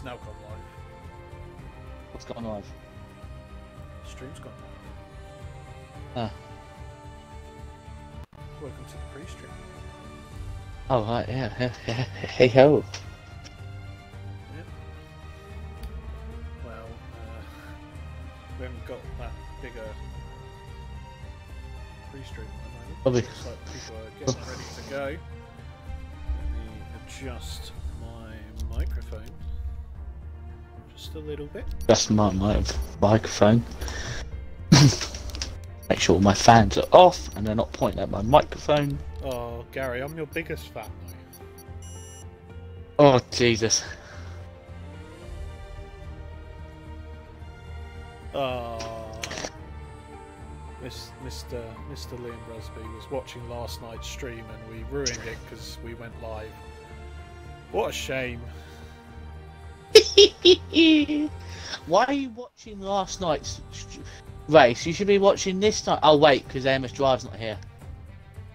now gone live. What's gone live? Stream's gone live. Ah. Welcome to the pre-stream. Oh, right, yeah. Hey ho. Yep. Well, we haven't got that bigger pre-stream at the moment. Probably. Looks like people are getting ready to go. Let me adjust my microphone just a little bit. That's my microphone. Make sure my fans are off and they're not pointing at my microphone. Oh, Gary, I'm your biggest fan, though. Oh, Jesus. Oh, Mr. Liam Rusby was watching last night's stream and we ruined it because we went live. What a shame. Why are you watching last night's race? You should be watching this night. Oh, wait, because Amos Drive's not here.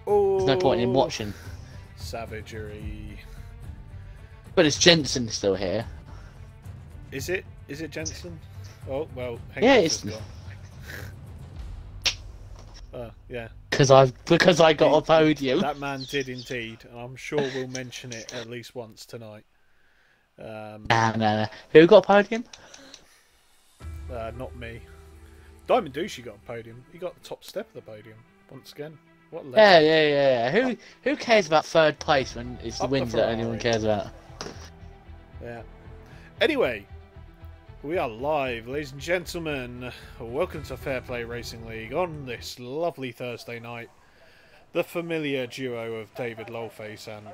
Oh, There's no point in watching. Savagery. But it's Jensen still here. Is it? Is it Jensen? Oh, well, Yeah, it's... yeah. Because I got a podium. That man did indeed. And I'm sure we'll mention it at least once tonight. No. Who got a podium? Not me. Diamond Douchey got a podium. He got the top step of the podium once again. What a legend. Yeah. Who cares about third place when it's the Up the wins that anyone Ferrari. cares about? Yeah. Anyway, we are live, ladies and gentlemen. Welcome to Fair Play Racing League on this lovely Thursday night. The familiar duo of David Lolface and...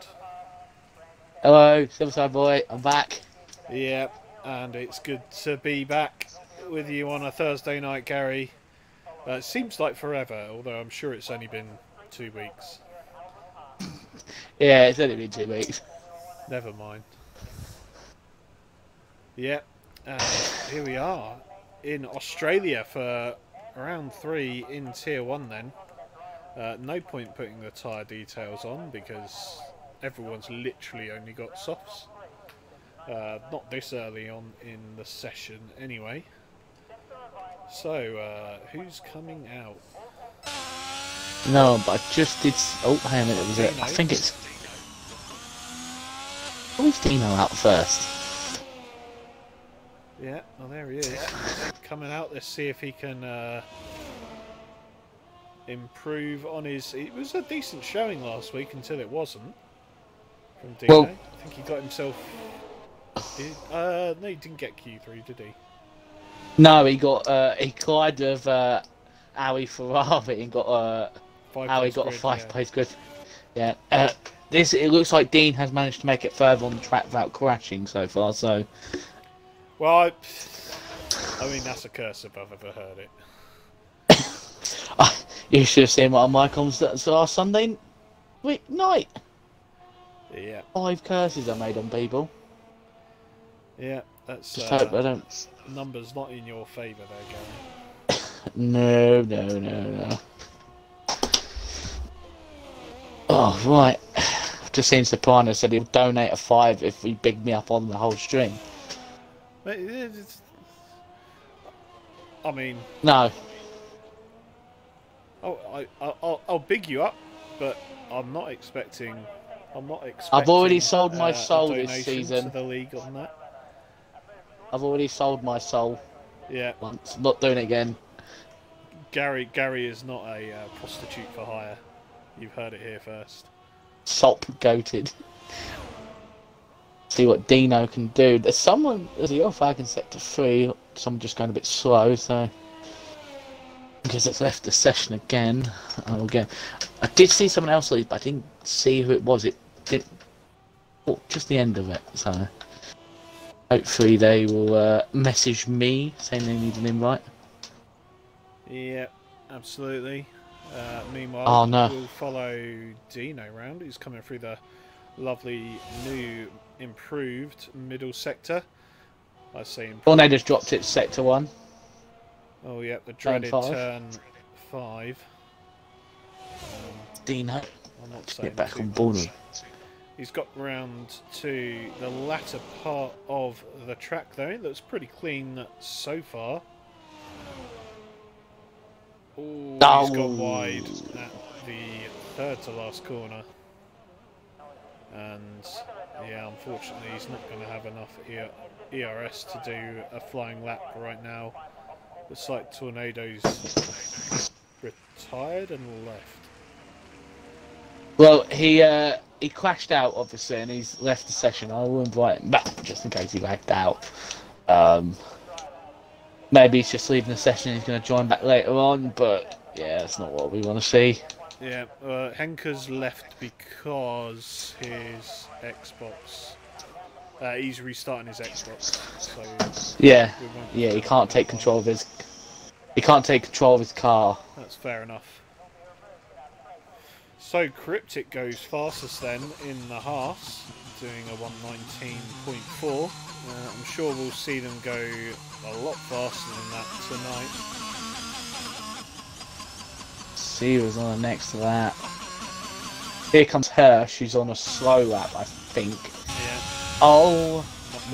Hello, Silverside Boy, I'm back. Yeah, and it's good to be back with you on a Thursday night, Gary. It seems like forever, although I'm sure it's only been 2 weeks. Yeah, it's only been 2 weeks. Never mind. Yeah, and here we are in Australia for round 3 in Tier 1 then. No point putting the tyre details on because everyone's literally only got softs. Not this early on in the session anyway. So, who's coming out? No, but I just did... Oh, hang on a minute, was it? Dino. I think it's... Who's Dino out first? Yeah, well there he is. Coming out, let's see if he can improve on his... It was a decent showing last week until it wasn't. From Dino. Well- I think he got himself... no, he didn't get Q3, did he? No, he collided with Audi Ferrari and got Audi got a 5-place grid. Yeah. It looks like Dean has managed to make it further on the track without crashing so far, so... Well, I mean, that's a curse if I've ever heard it. You should have seen what on my comms last Sunday night. Yeah. 5 curses I made on people. Yeah, that's... Just hope I don't... Numbers not in your favour there, Gary. No. Oh, right. I've just seen Soprano said he'll donate a 5 if we big me up on the whole string. But I mean... No. I'll big you up, but I'm not expecting... I've already sold my soul a this donation season. to the league on that. I've already sold my soul Yeah, once. Not doing it again. Gary is not a prostitute for hire. You've heard it here first. Sop goated. See what Dino can do. There's the off flag in sector 3. Someone just going a bit slow, so because it's left the session again. I did see someone else leave, but I didn't see who it was. It did just the end of it. So hopefully they will message me saying they need an invite. Yeah, absolutely. Meanwhile, Oh, no. we'll follow Dino round. He's coming through the lovely new improved middle sector. I say improved. Tornado's dropped it to sector 1. Oh yeah, the dreaded five. turn 5. Dino, I'm not saying get back too on much. board. He's got round to the latter part of the track though. It looks pretty clean so far. Ooh, he's gone wide at the third to last corner. And yeah, unfortunately he's not going to have enough ERS to do a flying lap right now. Looks like Tornado's retired and left. Well, he crashed out obviously, and he's left the session. I will invite him back just in case he lagged out. Maybe he's just leaving the session. He's going to join back later on, but yeah, that's not what we want to see. Yeah, Henker's left because his Xbox. He's restarting his Xbox. So yeah, he can't take control of his. He can't take control of his car. That's fair enough. So Cryptic goes fastest then in the Haas, doing a 119.4. I'm sure we'll see them go a lot faster than that tonight. See who's on the next lap. Here comes Hirsch, who's on a slow lap, I think. Yeah. Oh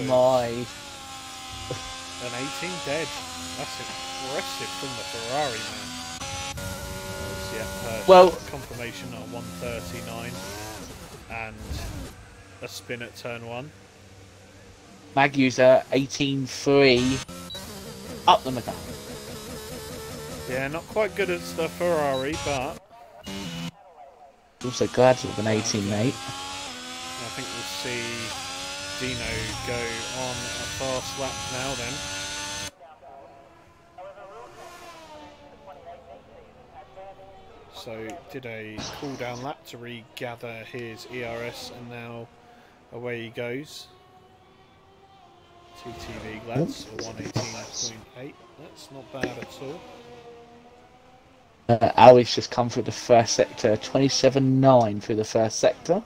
my. An 18 dead. That's impressive from the Ferrari, man. Well, confirmation at 139 and a spin at turn 1. Mag user 18.3 up the middle. Yeah, not quite good as the Ferrari, but also glad with an 18.8. I think we'll see Dino go on a fast lap now then. So did a cool down lap to regather his ERS, and now away he goes. TTV lads for 118.8. That's not bad at all. Ali's just come through the first sector, 27.9 through the first sector.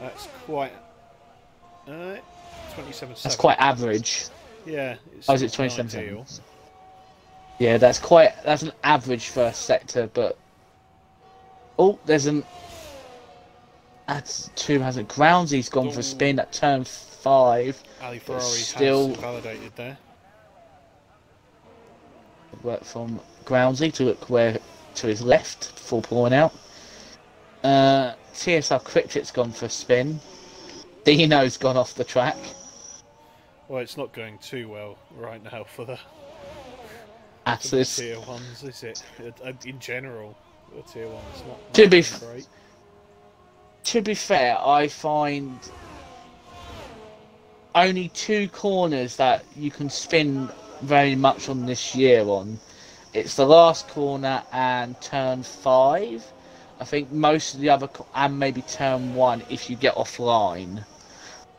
That's quite 27.7. That's quite average. Yeah. Oh, is it 27.7? Yeah, that's an average first sector, but oh, there's an. That's two has a grounds. He's gone for a spin at turn 5. Ali Ferrari still has validated there. Work from Groundsy to look where to his left before pulling out. TSR Cryptic's gone for a spin. Dino's gone off the track. Well, it's not going too well right now for the Atlas. tier 1s, is it? In general. Tier 1's not great. To be fair, I find only 2 corners that you can spin very much on this year on. It's the last corner and turn 5. I think most of the other, and maybe turn 1 if you get offline.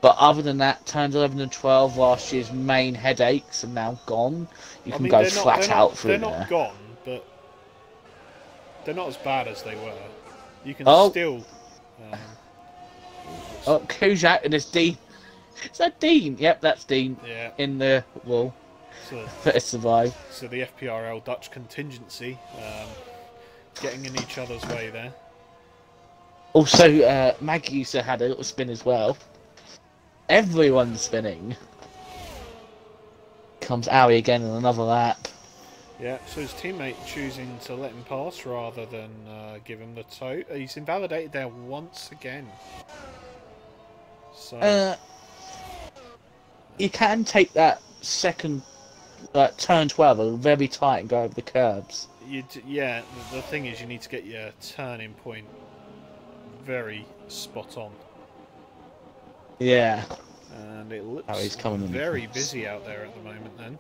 But other than that, turns 11 and 12, last year's main headaches, are now gone. You can go flat out through there. They're not gone, but they're not as bad as they were. You can still... Kuzak and it's Dean. Is that Dean? Yep, that's Dean. Yeah. In the wall. So, better survive. So the FPRL Dutch contingency getting in each other's way there. Also, Mag User had a little spin as well. Everyone's spinning. Comes Owie again in another lap. Yeah, so his teammate choosing to let him pass rather than give him the tow. He's invalidated there once again. So you can take that second turn 12 very tight and go over the curbs. Yeah, the thing is you need to get your turning point very spot on. Yeah. And it looks he's coming very busy out there at the moment then.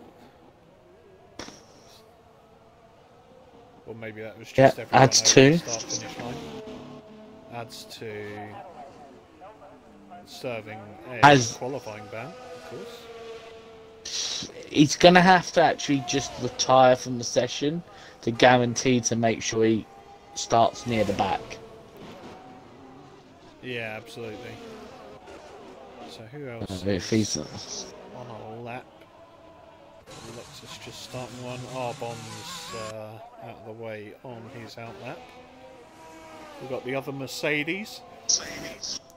Or maybe that was just everyone adds over 2. the start-finish line. Adds to serving a qualifying ban, of course. He's going to have to actually just retire from the session to guarantee to make sure he starts near the back. Yeah, absolutely. So who else if he's on a lap? Lexus just starting one. Arbon's out of the way on his out lap. We've got the other Mercedes.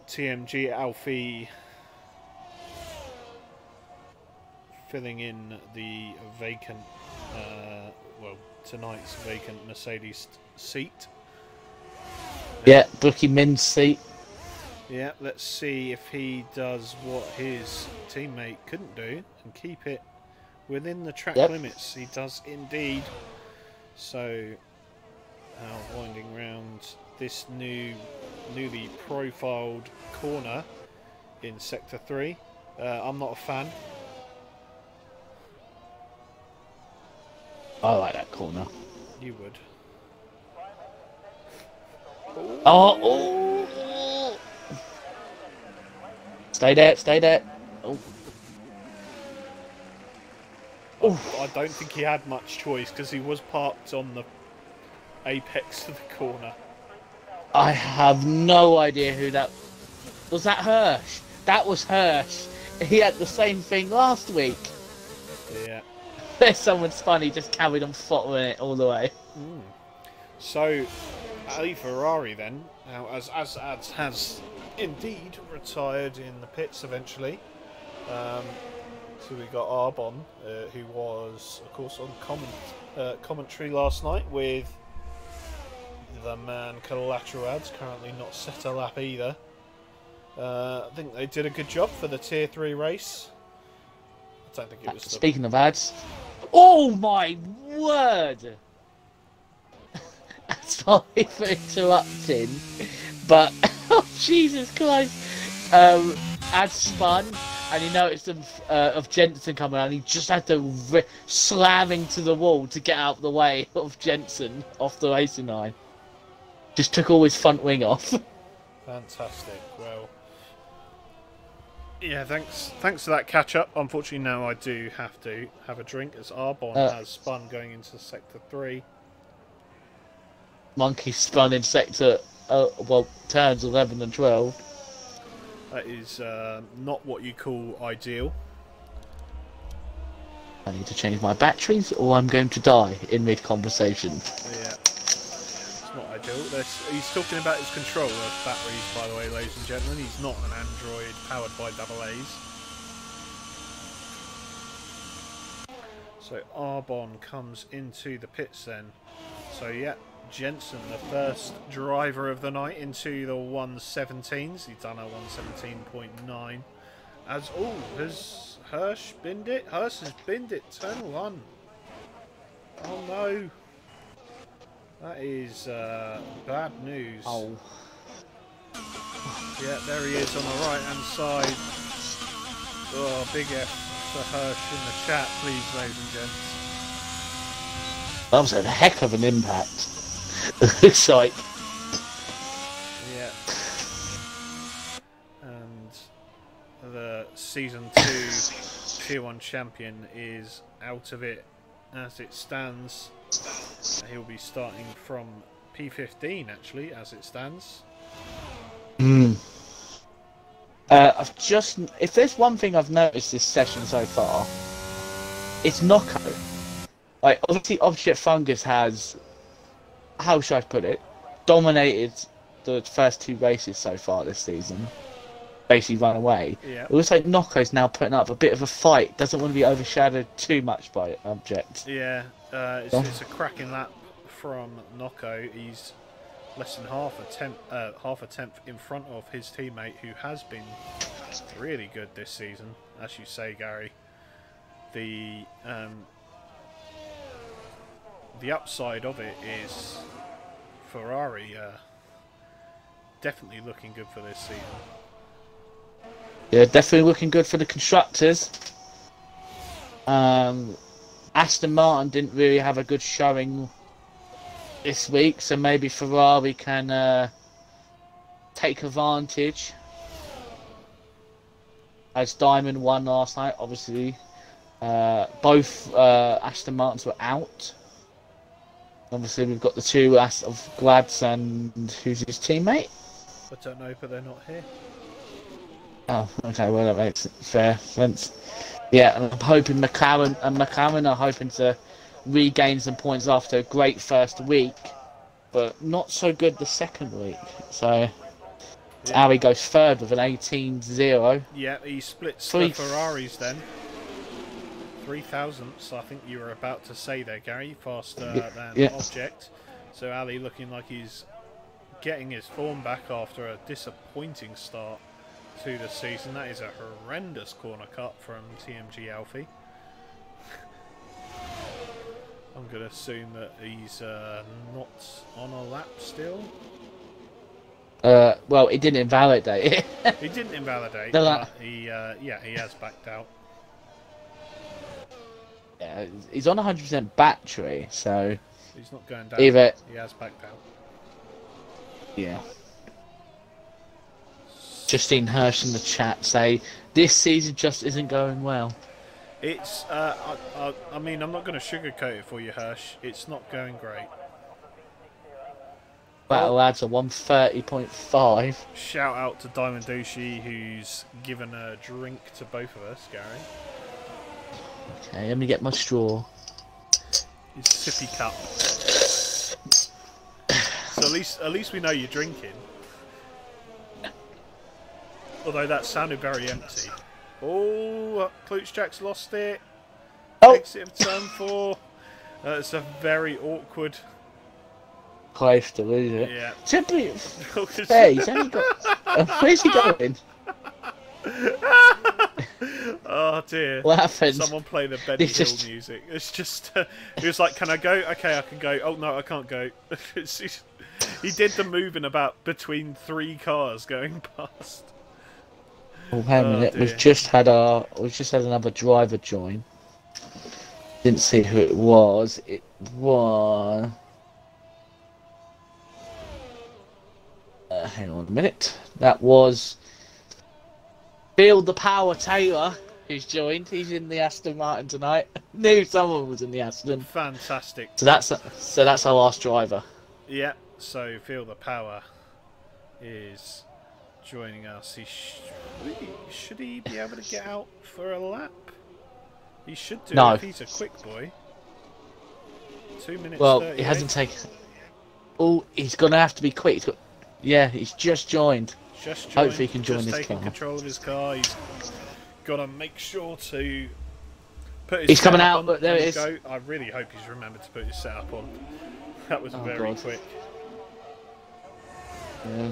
TMG Alfie filling in the vacant, tonight's vacant Mercedes seat. Yeah, Brookie Min's seat. Yeah, let's see if he does what his teammate couldn't do and keep it within the track limits. He does indeed. So, winding round this newly profiled corner in Sector 3. I'm not a fan. I like that corner. You would. Oh! Stay there, stay there. Oh. I don't think he had much choice because he was parked on the apex of the corner. I have no idea who that was. That Hirsch? That was Hirsch. He had the same thing last week. Yeah. There's someone spun, he just carried on following it all the way. So, Ali Ferrari then, now as Ads has indeed retired in the pits eventually. So we got Arbon, who was, of course, on commentary last night with the man Collateral Ads, currently not set a lap either. I think they did a good job for the Tier 3 race. I don't think it was Speaking of Ads, oh my word! Sorry for interrupting, but oh, Jesus Christ! Ads spun, and he noticed of Jensen coming on. He just had to slam into the wall to get out of the way of Jensen off the racing line. Just took all his front wing off. Fantastic. Well, yeah, thanks for that catch up. Unfortunately, now I do have to have a drink as Arbon has spun going into Sector 3. Monkey spun in Sector, turns 11 and 12. That is not what you call ideal. I need to change my batteries or I'm going to die in mid-conversation. Yeah, it's not ideal. He's talking about his controller batteries, by the way, ladies and gentlemen. He's not an Android powered by AA's. So Arbon comes into the pits then. So yeah, Jensen, the first driver of the night into the 117s. He's done a 117.9. Has Hirsch binned it? Hirsch has binned it. Turn 1. Oh no. That is bad news. Oh. Yeah, there he is on the right hand side. Oh, big F for Hirsch in the chat, please, ladies and gents. That was a heck of an impact. Looks like. Yeah. And the Season 2 Tier 1 champion is out of it as it stands. He'll be starting from P15 actually, as it stands. If there's one thing I've noticed this session so far, it's Knocko. Like, obviously Object Fungus has, how should I put it, dominated the first 2 races so far this season. Basically run away. Yeah. It looks like Knocko's now putting up a bit of a fight. Doesn't want to be overshadowed too much by Object. Yeah, it's a cracking lap from Knocko. He's less than half a tenth in front of his teammate, who has been really good this season, as you say, Gary. The upside of it is Ferrari definitely looking good for this season. Yeah, definitely looking good for the constructors. Aston Martin didn't really have a good showing this week, so maybe Ferrari can take advantage. As Diamond won last night, obviously. Both Aston Martins were out. Obviously, we've got the 2 of Glads and who's his teammate? I don't know, but they're not here. Oh, okay, well, that makes fair sense. Yeah, and I'm hoping McLaren are hoping to regain some points after a great first week, but not so good the second week. So, Yeah. Ali goes third with an 18-0. Yeah, he splits Three- the Ferraris then. 3,000ths, I think you were about to say there, Gary. Faster than Yeah. Object. So Ali looking like he's getting his form back after a disappointing start to the season. That is a horrendous corner cut from TMG Alfie. I'm going to assume that he's not on a lap still. Well, it didn't invalidate it. He didn't invalidate, The but he has backed out. Yeah, he's on 100% battery, so He's not going down. either He has backed out. yeah. Justine Hirsch in the chat say this season just isn't going well. It's, I mean, I'm not going to sugarcoat it for you, Hirsch. It's not going great. Battle lads are 130.5. Shout out to Diamond Douchey, who's given a drink to both of us, Gary. Okay, let me get my straw. His sippy cup. So at least we know you're drinking. Although that sounded very empty. Oh, Klutschak's lost it. Oh! Exit of turn 4. It's a very awkward. Close to lose it. Yeah. Simply, hey, he's only got. Where's he going? Oh dear. What happened? Someone play the Benny It's Hill just- music. It's just. He was like, "Can I go? Okay, I can go." Oh no, I can't go. He did the move in about between 3 cars going past. Oh, hang a minute. dear. We've just had another driver join. Didn't see who it was. It was. Hang on a minute. That was Feel the Power Taylor, who's joined. He's in the Aston Martin tonight. Knew someone was in the Aston. Fantastic. So that's our last driver. Yeah. So Feel the Power is joining us. Should he be able to get out for a lap? He should do No. if he's a quick boy. 2 minutes. Well, 38. he hasn't taken. Oh, he's gonna have to be quick. Yeah, he's just joined. Just Hopefully joined, he can join just his taking car. control of his car. He's got to make sure to put his He's coming setup out, on but there when it he is. go. I really hope he's remembered to put his setup on. That was Oh, very God. quick. Yeah,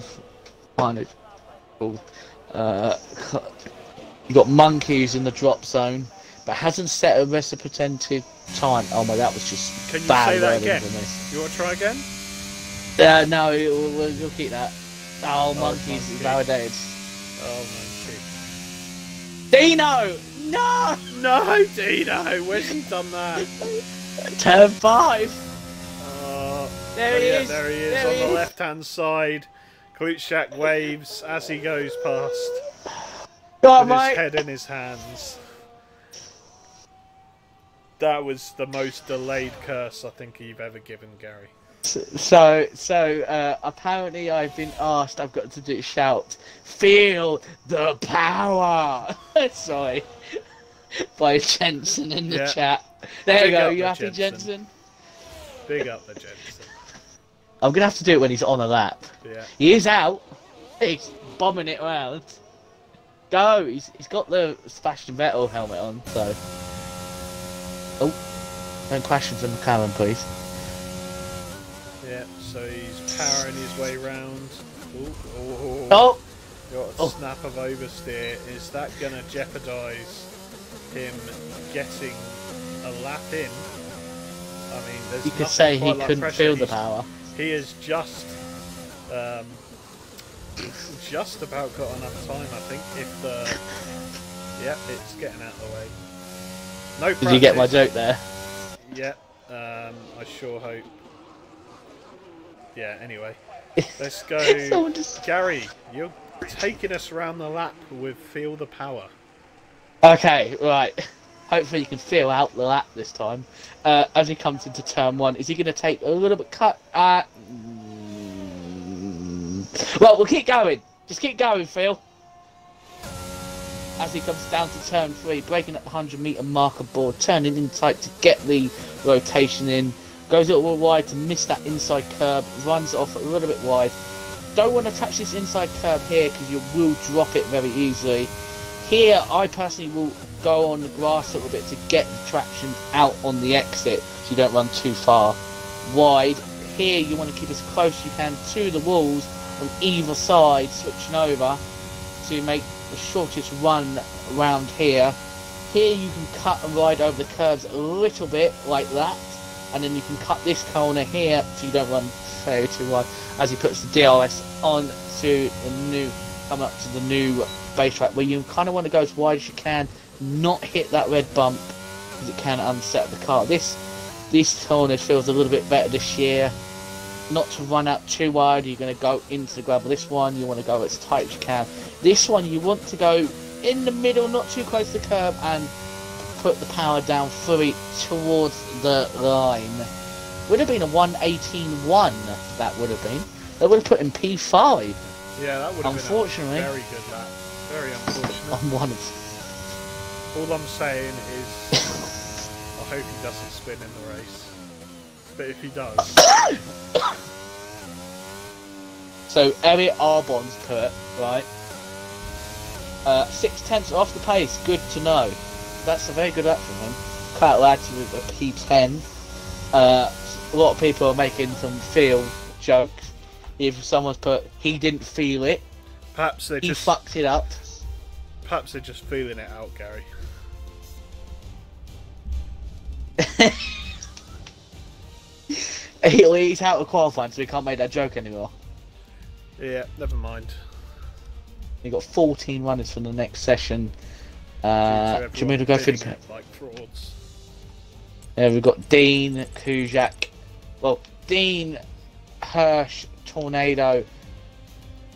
kind of cool. You got Monkeys in the drop zone, but hasn't set a reciprocated time. Oh my, that was just Can you bad say that wording again? for me. You want to try again? No, we'll keep that. Oh, Monkeys Monkey. validated. Oh, man. Dino! No! No, Dino! Where's he done that? Turn 5! There he yeah, is! there he is There on he the is. left-hand side. Klutschak waves as he goes past Go on, with his mate! head in his hands. That was the most delayed curse I think you've ever given, Gary. So, apparently I've been asked, I've got to do shout, feel the power! Sorry. By Jensen in the Yeah. chat. There Big you go, up you the happy, Jensen. Jensen? Big up the Jensen. I'm gonna have to do it when he's on a lap. Yeah. He is out. He's bombing it around. Go! He's got the Sebastian Vettel helmet on, so. Oh. Don't crash into McLaren, please. Yeah, so he's powering his way round. Ooh, Oh! got a snap of oversteer. Is that going to jeopardise him getting a lap in? I mean, there's You could nothing say he quite like couldn't pressure. feel the He's- power. He has just about got enough time, I think. If yeah, it's getting out of the way. No practice. Did you get my joke there? Yeah, I sure hope. Yeah, anyway. Let's go. Someone just... Gary, you're taking us around the lap with Feel the Power. Okay, right. Hopefully you can feel out the lap this time. As he comes into turn 1, is he going to take a little bit cut? Well, we'll keep going. Just keep going, Phil. As he comes down to turn 3, breaking up the 100-metre marker board, turning in tight to get the rotation in. Goes a little wide to miss that inside curb, runs off a little bit wide. don't want to touch this inside curb here because you will drop it very easily. Here, I personally will go on the grass a little bit to get the traction out on the exit so you don't run too far wide. Here, you want to keep as close as you can to the walls on either side, switching over to make the shortest run around here. Here, you can cut and ride over the curves a little bit like that, and then you can cut this corner here so you don't run very too wide as he puts the DRS on to the new, come up to the new base track where you kind of want to go as wide as you can, not hit that red bump because it can unset the car. This corner feels a little bit better this year. Not to run out too wide, you're going to go into the gravel. This one you want to go as tight as you can. This one you want to go in the middle, not too close to the curb, and put the power down fully towards the line. Would have been a 1:18.1. That would have been. That would have put in P5. Yeah, that would have unfortunately, been a very good lap. Very unfortunate. On one of. All I'm saying is, I hope he doesn't spin in the race. But if he does. So Elliot Arbon's put, right? 6/10 off the pace, good to know. That's a very good lap from him. Kyle Latty with a P10. A lot of people are making some feel jokes. If someone's put, he didn't feel it. Perhaps they he fucked it up. Perhaps they're just feeling it out, Gary. He's out of qualifying, so we can't make that joke anymore. Yeah, never mind. You've got 14 runners for the next session. Do you mean to go through the... like frauds? Yeah, we've got Dean, Kujak. Well, Dean, Hirsch, Tornado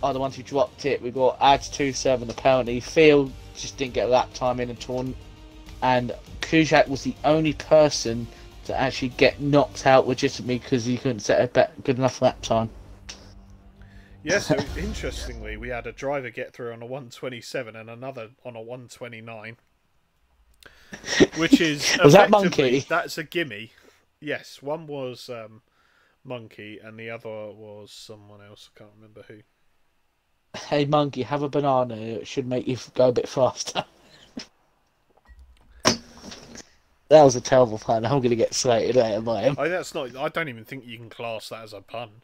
are the ones who dropped it. We've got Ads27 apparently. Field just didn't get a lap time in and Kujak was the only person to actually get knocked out legitimately because he couldn't set a good enough lap time. Yeah, so interestingly, we had a driver get through on a 1:27 and another on a 1:29, which is was that Monkey? That's a gimme. Yes, one was Monkey and the other was someone else. I can't remember who. Hey Monkey, have a banana. It should make you go a bit faster. That was a terrible pun. I'm going to get slated later by him. That's not. I don't even think you can class that as a pun.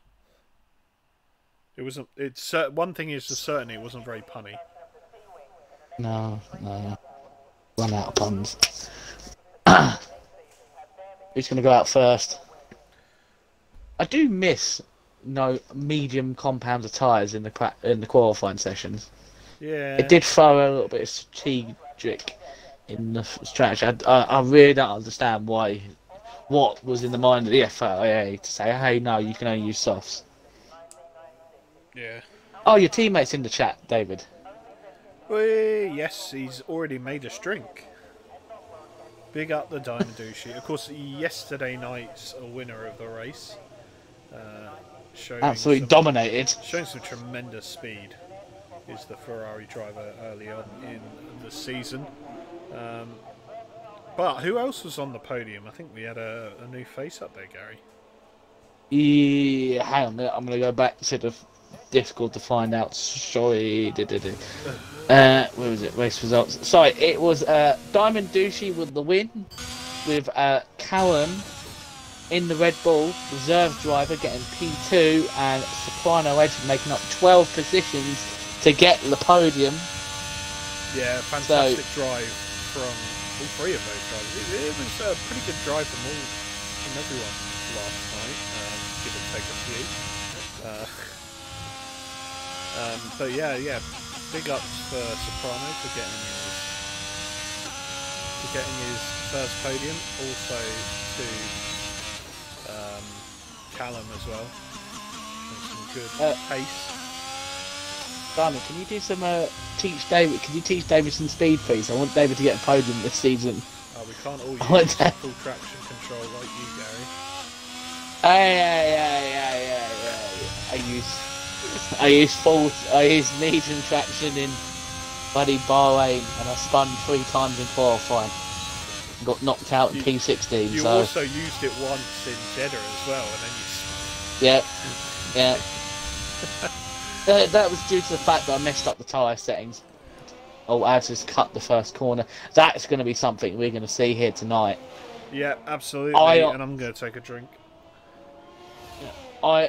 It wasn't. It's one thing is for certain. It wasn't very punny. No. Run out of puns. Who's going to go out first? I do miss medium compounds of tyres in the qualifying sessions. Yeah. It did throw a little bit of strategic in the strategy. I really don't understand what was in the mind of the FIA to say, hey, no, you can only use softs. Yeah. Oh, your teammate's in the chat, David. Well, yes, he's already made us drink. Big up the Diamond Douche. Of course, yesterday night's a winner of the race. Absolutely dominated. Showing some tremendous speed. Is the Ferrari driver early on in the season. But who else was on the podium? I think we had a new face up there, Gary. Yeah, hang on a minute. I'm going to go back to the difficult to find out. Sorry. Where was it? Race results. Sorry, it was Diamond Douchey with the win, with Callum in the Red Bull, reserve driver getting P2, and Soprano Edge making up 12 positions to get the podium. Yeah, fantastic drive from all three of those drivers. It was a pretty good drive from everyone last night, give or take a few. But yeah, big ups for Soprano for getting his first podium. Also to Callum as well. And some good pace. Simon, can you do some teach David? Can you teach David some speed, please? I want David to get a podium this season. Oh, we can't all use full traction control like you, Gary. I use medium traction in bloody Bahrain, and I spun 3 times in qualifying. Got knocked out in P16. You also used it once in Jeddah as well, and then you. Yeah. That was due to the fact that I messed up the tyre settings. Oh, as has cut the first corner. That's going to be something we're going to see here tonight. Yeah, absolutely. And I'm going to take a drink. I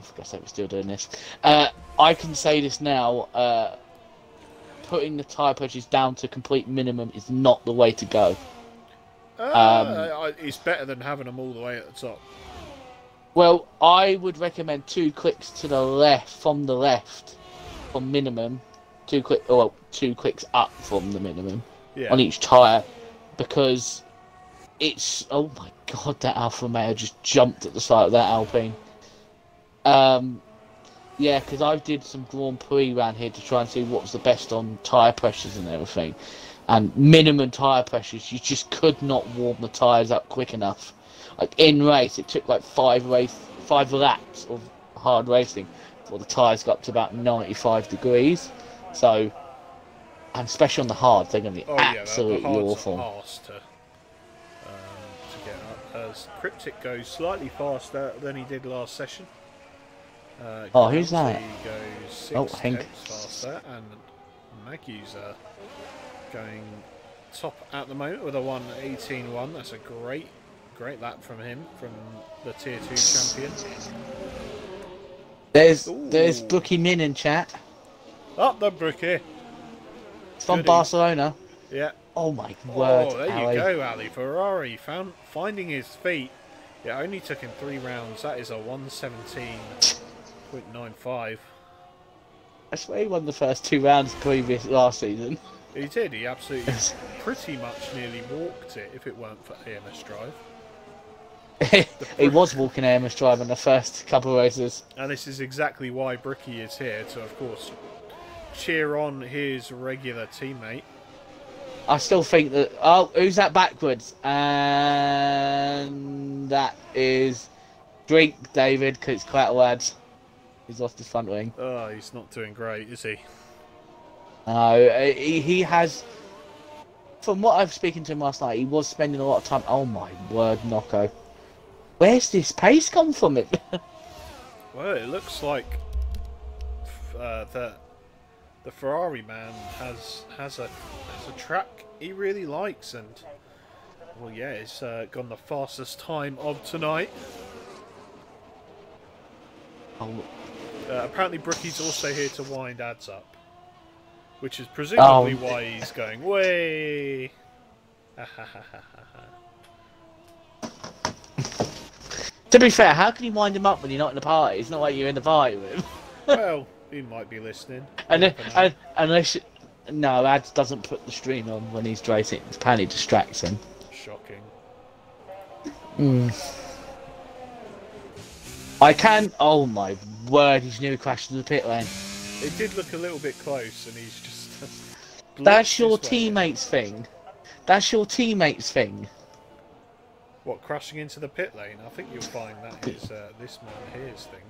forgot we're still doing this. I can say this now. Putting the tyre pressures down to complete minimum is not the way to go. It's better than having them all the way at the top. Well, I would recommend 2 clicks to the left, from minimum. 2 clicks up from the minimum on each tyre, because it's, oh my god, that Alfa Romeo just jumped at the sight of that Alpine. Yeah, because I did some Grand Prix around here to try and see what was the best on tyre pressures and everything, and minimum tyre pressures, you just could not warm the tyres up quick enough. Like in race, it took like 5 laps of hard racing before the tyres got up to about 95 degrees. So, and especially on the hards, they're going to be absolutely awful. The hards are to get up. As Cryptic goes slightly faster than he did last session. Who's that? He goes 6 Hank. tenths faster, and Maggie's going top at the moment with a 1:18.1. That's a great lap from him, from the Tier 2 champion. There's Brookie Min in chat. Up the Brookie. It's from Barcelona. Yeah. Oh my word. Oh, there Ali. you go, Ali. Ferrari finding his feet. It only took him 3 rounds. That is a 1:17.95. I swear he won the first 2 rounds last season. He did. He absolutely pretty much nearly walked it if it weren't for AMS Drive. He was walking AMS Drive in the first couple of races. And this is exactly why Brookie is here to, of course, cheer on his regular teammate. I still think that... Oh, who's that backwards? And that is Drink David, because it's quite a lad. He's lost his front wing. Oh, he's not doing great, is he? No, he has... From what I've spoken to him last night, he was spending a lot of time... Oh my word, Nocco. Where's this pace come from it? Well, it looks like the Ferrari man has a track he really likes, and well, yeah, it's gone the fastest time of tonight. Apparently, Brookie's also here to wind ads up, which is presumably why he's going way. To be fair, how can you wind him up when you're not in the party? It's not like you're in the party with him. Well, he might be listening. Unless... No, Ads doesn't put the stream on when he's racing. It apparently distracts him. Shocking. I can... Oh my word, he's nearly crashed into the pit lane. It did look a little bit close, and he's just... That's your teammate's thing. That's your teammate's thing. What, crashing into the pit lane? I think you'll find that is this man here's thing.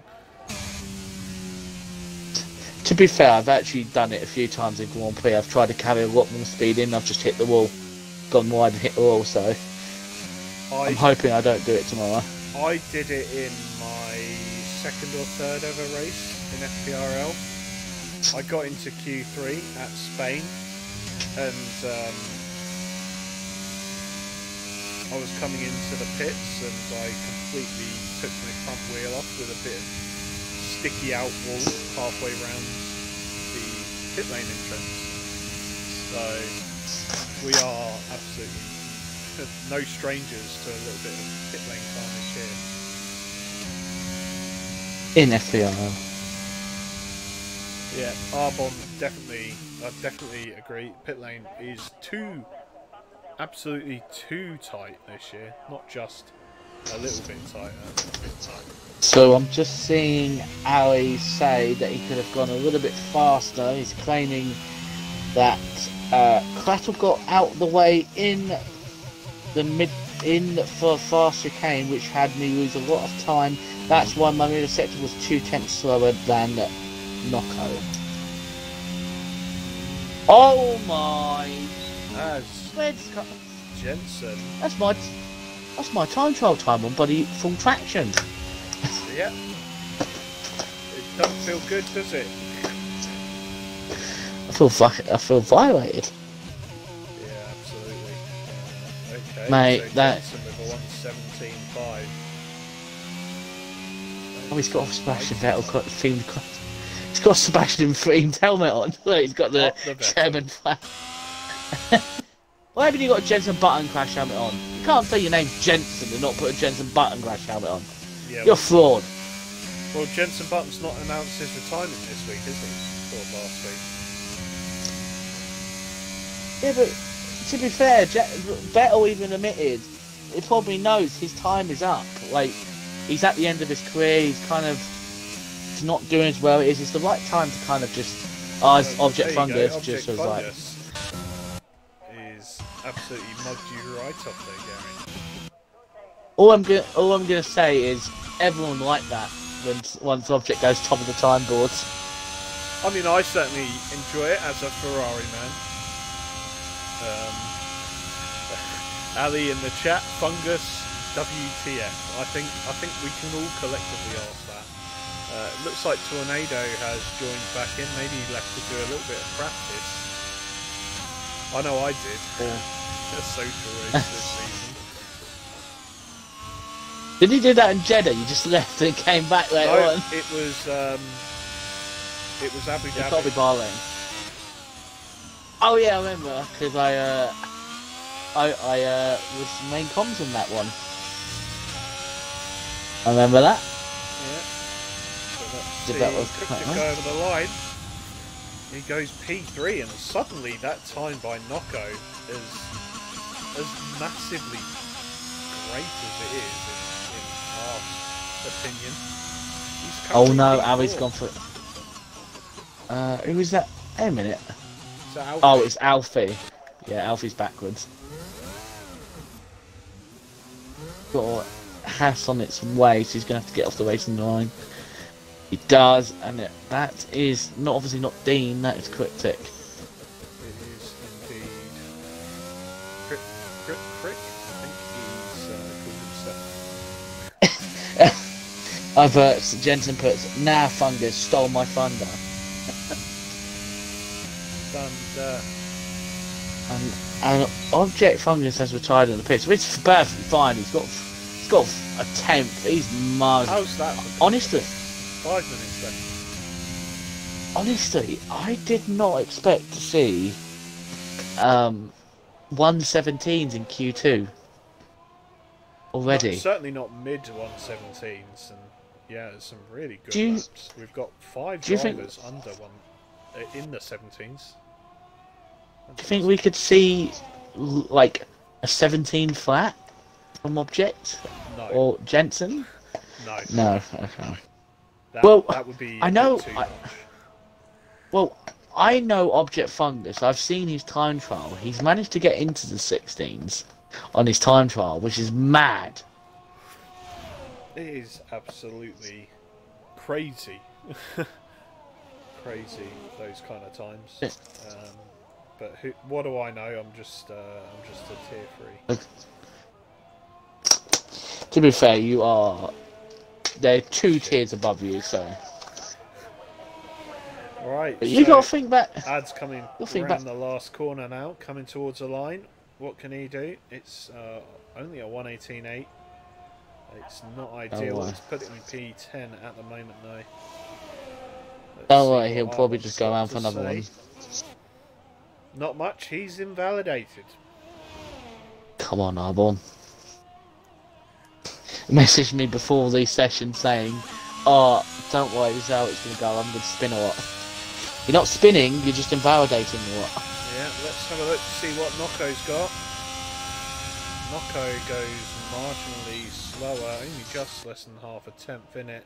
To be fair, I've actually done it a few times in Grand Prix. I've tried to carry a lot more speed in, I've just hit the wall. Gone wide and hit the wall, so... I'm hoping I don't do it tomorrow. I did it in my 2nd or 3rd ever race in FPRL. I got into Q3 at Spain, and I was coming into the pits, and I completely took my front wheel off with a bit of sticky out wall halfway round the pit lane entrance. So we are absolutely no strangers to a little bit of pit lane carnage here. In FPRL. Yeah, Arbon definitely, I definitely agree. Pit lane is absolutely too tight this year, not just a little bit tighter. So I'm just seeing Ali say that he could have gone a little bit faster. He's claiming that Clattle got out of the way in for fast chicane, which had me lose a lot of time. That's why my middle sector was 2 tenths slower than Nocco. Oh my! Jensen. That's my time trial time on bloody full traction. Yeah. It doesn't feel good, does it? I feel violated. Yeah, absolutely. Okay, Mate, so that- Jensen with a 117.5. Oh, he's got Sebastian Vettel themed. He's got Sebastian themed helmet on. Look, he's got the Up the Vettel. German flag. Why haven't you got a Jensen Button Crash helmet on? You can't say your name's Jensen and not put a Jensen Button Crash helmet on. Yeah, You're fraud. well, Jensen Button's not announced his retirement this week, is he? Or last week? Yeah, but to be fair, Vettel even admitted he probably knows his time is up. Like, he's at the end of his career. He's kind of not doing as well. It's the right time to kind of just. Object There you go, Fungus Object just was like. Fungus is absolutely mugged you right off there, Gary. All I'm gonna say is everyone liked that once Object goes top of the time boards. I mean, I certainly enjoy it as a Ferrari man. Ali in the chat, Fungus, WTF. I think we can all collectively ask that. It looks like Tornado has joined back in. Maybe he left to do a little bit of practice. I know I did. A social race this season. Did he do that in Jeddah? You just left and came back later No, on? it was Abu It can't be Dhabi. Bahrain. Oh yeah, I remember because I was main comms in that one. I remember that. Yeah. So let's Did see. that was Quick quite to nice. go over the line. He goes P3, and suddenly that time by Nocco is as massively great as it is in our opinion. He's Oh currently no, P4. Ali's gone for. Who was that? Wait a minute. So Alfie, Oh, it's Alfie. Yeah, Alfie's backwards. Got Haas on its way, so he's going to have to get off the racing line. He does, and that is not obviously not Dean. That is Cryptic. It is indeed Crick. I think he's called himself. Jensen puts, "Nah, Fungus stole my thunder," and Object Fungus has retired in the pits, which is perfectly fine. He's got a 10th. He's miles. How's that? Honestly, 5 minutes left. Honestly, I did not expect to see 117s in Q2 already. Certainly not mid 117s, and yeah, there's some really good Do you- laps. We've got 5 do you think- drivers under one in the 17s. Do you think we could see like a 17 flat from Object No, or Jensen? no. No. Okay. That would be. I a bit know- Too I- much. Well, I know Object Fungus. I've seen his time trial. He's managed to get into the 16s on his time trial, which is mad. It is absolutely crazy. Crazy those kind of times. But what do I know? I'm just a tier 3. To be fair, you are. They're 2 tiers above you, so. Right. But you so gotta think back. Ad's coming You'll think around back- the last corner now, coming towards the line. What can he do? It's only a 118.8. It's not ideal. wow. It's put it in P10 at the moment, though. Let's Don't see worry, what he'll probably Arbon's just go got around to for another say. one. Not much. He's invalidated. Come on, Arbon. Messaged me before the session saying, "Oh, don't worry, this is how it's gonna go. I'm gonna spin a lot." You're not spinning, you're just invalidating a lot. Yeah, let's have a look to see what Nocco's got. Nocco goes marginally slower, only just less than half a tenth in it.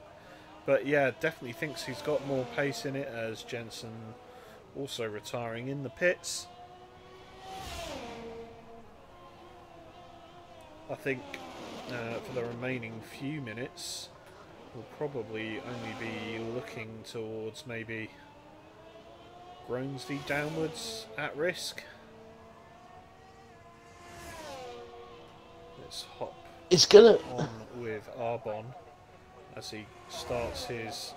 But yeah, definitely thinks he's got more pace in it, as Jensen also retiring in the pits. I think for the remaining few minutes, we'll probably only be looking towards maybe Gronsby downwards at risk. Let's hop It's gonna. on with Arbon as he starts his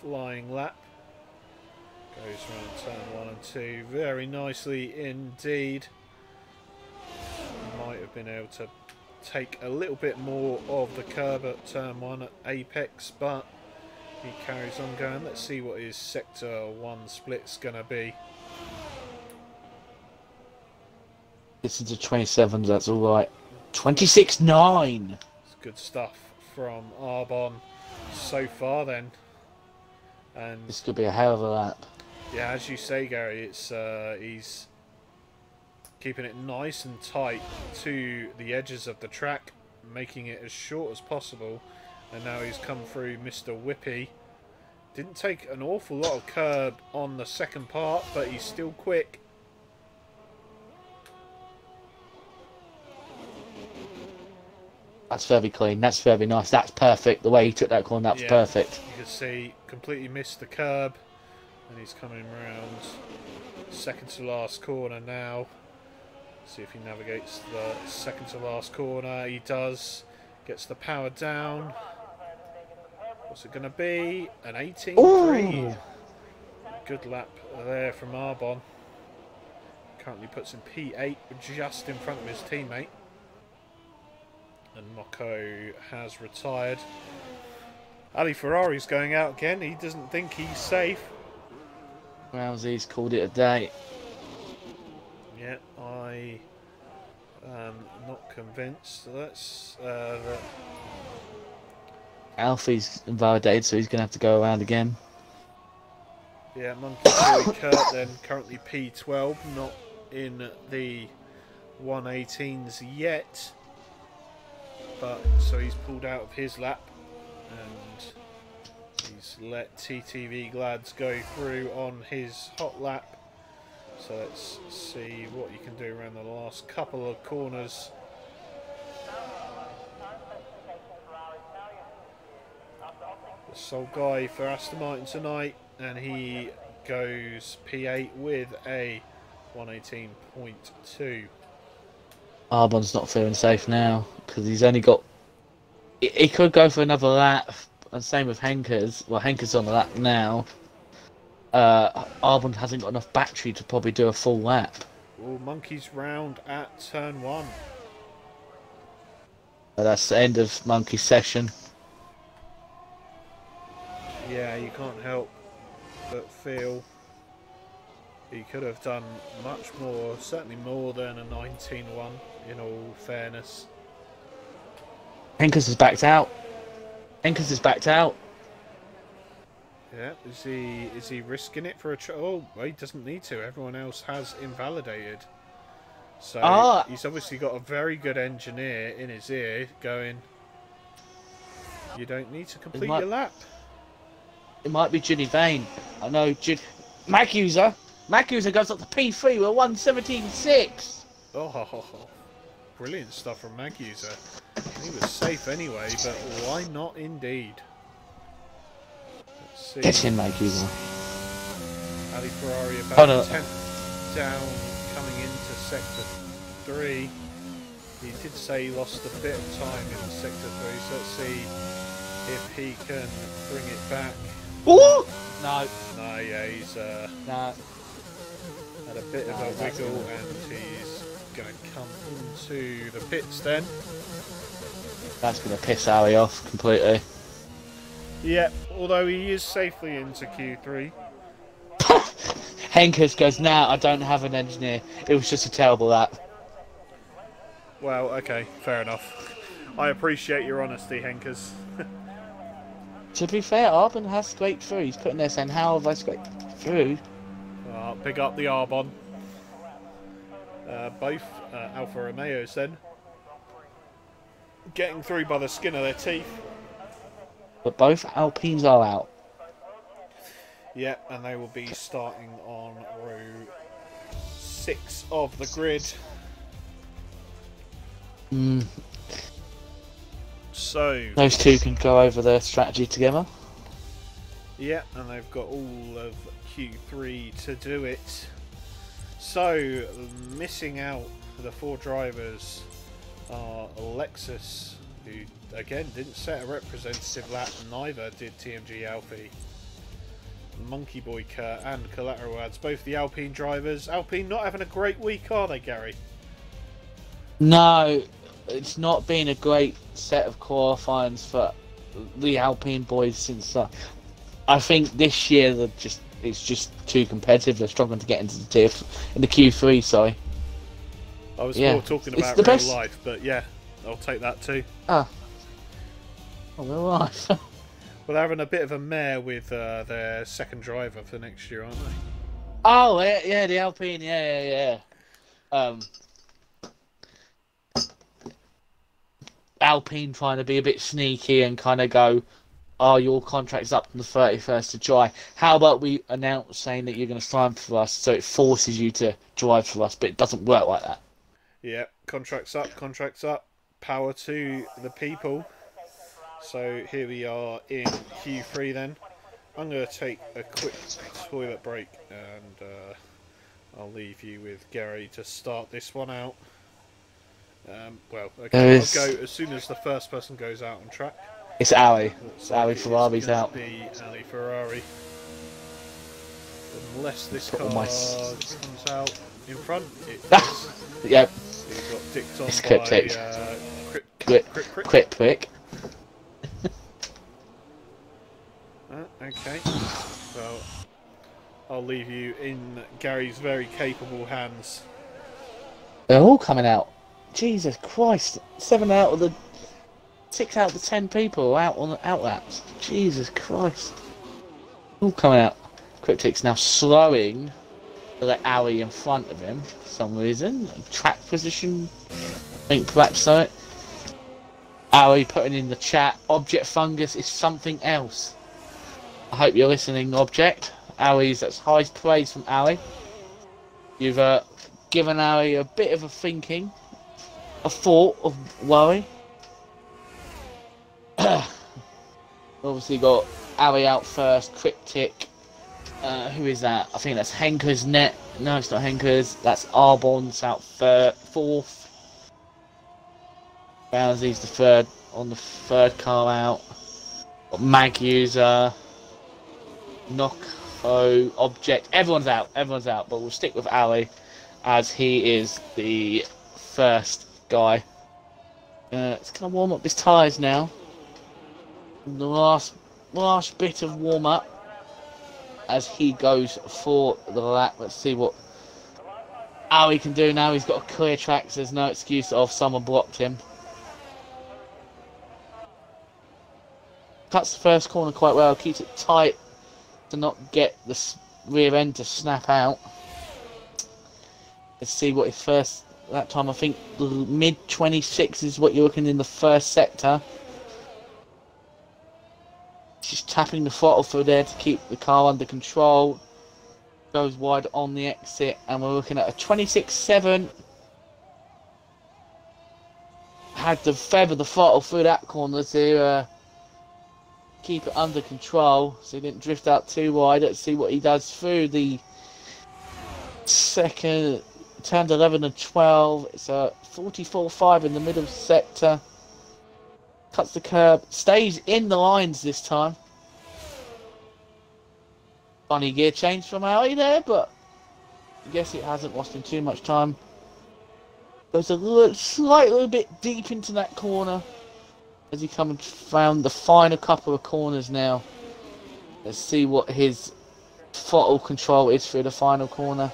flying lap. Goes around turn 1 and 2 very nicely indeed. Might have been able to take a little bit more of the curb at turn 1 at apex, but he carries on going. Let's see what his sector 1 split's going to be. This is the 27s, that's alright. 26.9! It's good stuff from Arbon so far then. And This could be a hell of a lap. yeah, as you say, Gary, it's he's keeping it nice and tight to the edges of the track, making it as short as possible. And now he's come through Mr. Whippy. Didn't take an awful lot of curb on the second part, but he's still quick. That's very clean, that's very nice, that's perfect. The way he took that corner, that was perfect. You can see, completely missed the curb. And he's coming around second to last corner now. See if he navigates the second to last corner. He does. Gets the power down. What's it going to be? An 18.3. Good lap there from Arbon. Currently puts in P8 just in front of his teammate. And Mocco has retired. Ali Ferrari's going out again. He doesn't think he's safe. Rousey's called it a day. Yeah, I am not convinced. That's that. Alfie's invalidated, so he's going to have to go around again. Yeah, Monkey Billy Kurt then currently P12, not in the 118s yet. But so he's pulled out of his lap and he's let TTV Glads go through on his hot lap. So let's see what you can do around the last couple of corners. The sole guy for Aston Martin tonight, and he goes P8 with a 118.2. Arbon's not feeling safe now because he's only got. He could go for another lap, and same with Henkers. Well, Henkers on the lap now. Arbon hasn't got enough battery to probably do a full lap. Oh, Monkey's round at turn 1. But that's the end of Monkey's session. Yeah, you can't help but feel he could have done much more, certainly more than a 19-1 in all fairness. Henkers is backed out. Henkers is backed out. Yeah, is he risking it for a oh, well, he doesn't need to. Everyone else has invalidated. So he's obviously got a very good engineer in his ear going, you don't need to complete your lap. It might be Ginny Vane. I know Maguser goes up to P3 with 117.6. Oh, brilliant stuff from Maguser. He was safe anyway, but why not indeed? Let's see. Get him, Maguser. Ali Ferrari about 10th down, coming into sector 3. He did say he lost a bit of time in sector 3, so let's see if he can bring it back. Ooh! No. No, yeah, he's no. had a bit of a wiggle and he's going to come into the pits then. That's going to piss Ali off completely. Yeah, although he is safely into Q3. Henkers goes, nah, I don't have an engineer. It was just a terrible lap. Well, okay, fair enough. I appreciate your honesty, Henkers. To be fair, Arbon has scraped through. He's putting there saying, how have I scraped through? Pick up the Arbon. Both Alfa Romeos then. Getting through by the skin of their teeth. But both Alpines are out. Yeah, and they will be starting on row 6 of the grid. So those two can go over their strategy together. Yeah, and they've got all of Q3 to do it. So missing out the 4 drivers are Alexis, who again didn't set a representative lap, neither did TMG Alfie. Monkey Boy Kurt and Collateral Ads, both the Alpine drivers. Alpine not having a great week, are they, Gary? No, it's not been a great set of qualifyings for the Alpine boys since. I think this year it's just too competitive. They're struggling to get into the Q3. Sorry. I was more talking about real life, but yeah, I'll take that too. Oh, real life. Well, they're having a bit of a mare with their second driver for next year, aren't they? Oh, yeah, the Alpine, yeah. Alpine trying to be a bit sneaky and kind of go, oh, your contract's up on the 31st of July. How about we announce saying that you're going to sign for us, so it forces you to drive for us, but it doesn't work like that. Yeah, contracts up. Power to the people. So here we are in Q3 then. I'm going to take a quick toilet break and I'll leave you with Gary to start this one out. Well, okay, I'll go as soon as the first person goes out on track. It's Ali. It's Ali Ferrari's out. Be Ali Ferrari. Unless this car comes out in front. Yep. It got dicked on it's by Quick. Okay. Well, I'll leave you in Gary's very capable hands. They're all coming out. Jesus Christ! 6 out of the 10 people are out on the outlaps. Jesus Christ! All coming out. Cryptic's now slowing to let Ali in front of him for some reason. Track position. I think perhaps so. Ali putting in the chat. Object fungus is something else. I hope you're listening, Object. That's high praise from Ali. You've given Ali a bit of a thinking. A thought of worry. Obviously got Ali out first, Cryptic. Who is that? I think that's Henker's net. No, it's not Henker's. That's Arbon's out fourth. Rousey's the third on the third car out. Got Mag User, Nocco, Object. Everyone's out, but we'll stick with Ali as he is the first guy. It's gonna warm up his tyres now. The last bit of warm up as he goes for the lap. Let's see what Ali can do now. He's got a clear track, so there's no excuse of someone blocked him. Cuts the first corner quite well, keeps it tight to not get the rear end to snap out. Let's see what his first that time. I think mid 26 is what you're looking in the first sector. Just tapping the throttle through there to keep the car under control. Goes wide on the exit, and we're looking at a 26.7. Had to feather the throttle through that corner to keep it under control, so he didn't drift out too wide. Let's see what he does through the second. Turned 11 and 12. It's a 44.5 in the middle sector. Cuts the curb. Stays in the lines this time. Funny gear change from Ali there, but I guess it hasn't lost him too much time. Goes a slightly bit deep into that corner as he come and found the final couple of corners now. Let's see what his throttle control is through the final corner.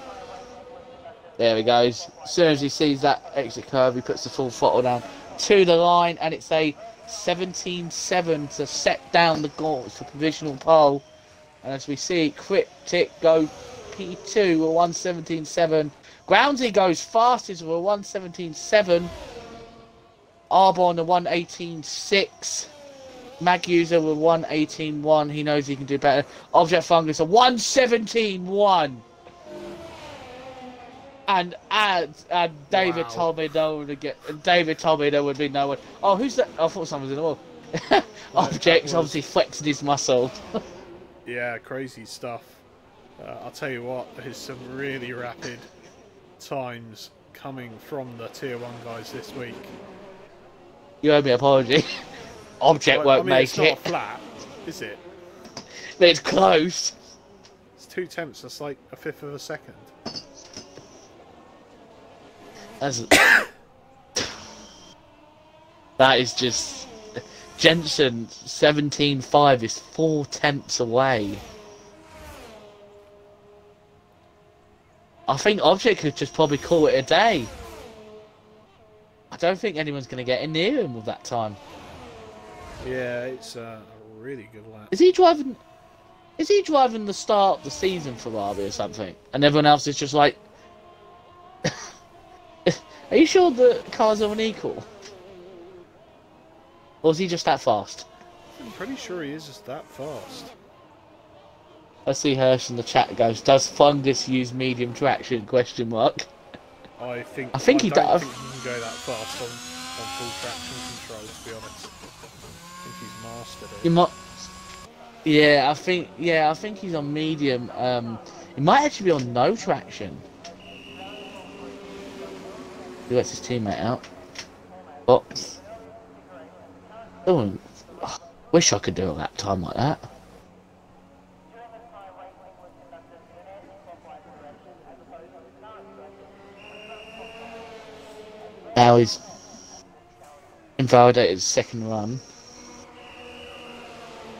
There he goes. As soon as he sees that exit curve, he puts the full throttle down to the line, and it's a 17.7 to set down the gauntlet for provisional pole. And as we see, Cryptic go P2 with 117.7. Groundsy goes fastest with a 117.7. Arbon a 118.6. Mag User with 118.1. He knows he can do better. Object Fungus a 117.1. And David told me no one would get. David told me there would be no one. Oh, who's that? I thought someone was in the wall. Object's obviously flexing his muscle. Yeah, crazy stuff. I'll tell you what, there's some really rapid times coming from the Tier 1 guys this week. You owe me an apology. Object won't make it's not flat, is it? But it's close. 2/10. That's like a fifth of a second. That is just... Jensen 17.5 is 4/10 away. I think Object could just probably call it a day. I don't think anyone's going to get in near him with that time. Yeah, it's a really good lap. Is he driving? Is he driving the start of the season for Ferrari or something? And everyone else is just like, are you sure the cars are unequal? Or is he just that fast? I'm pretty sure he is just that fast. I see Hirsch in the chat goes, does Fungus use medium traction? Question mark. I think he don't does. think he can go that fast on full traction control, to be honest. I think he's mastered it. He might. Yeah, I think he's on medium. He might actually be on no traction. He lets his teammate out. Box. Oh, wish I could do a lap time like that. Now he's invalidated his second run.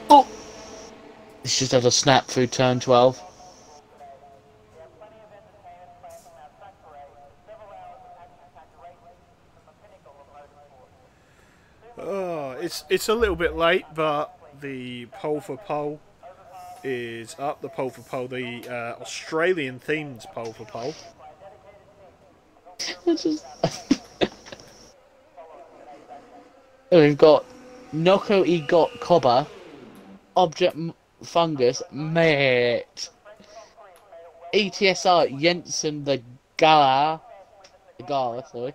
Oh! He's just had a snap through turn 12. Oh, it's a little bit late, but the pole for pole is up. The pole for pole, the Australian themed pole for pole. We've got Noko got Cobber, Object Fungus, mate. ETSR Jensen the Gala, sorry.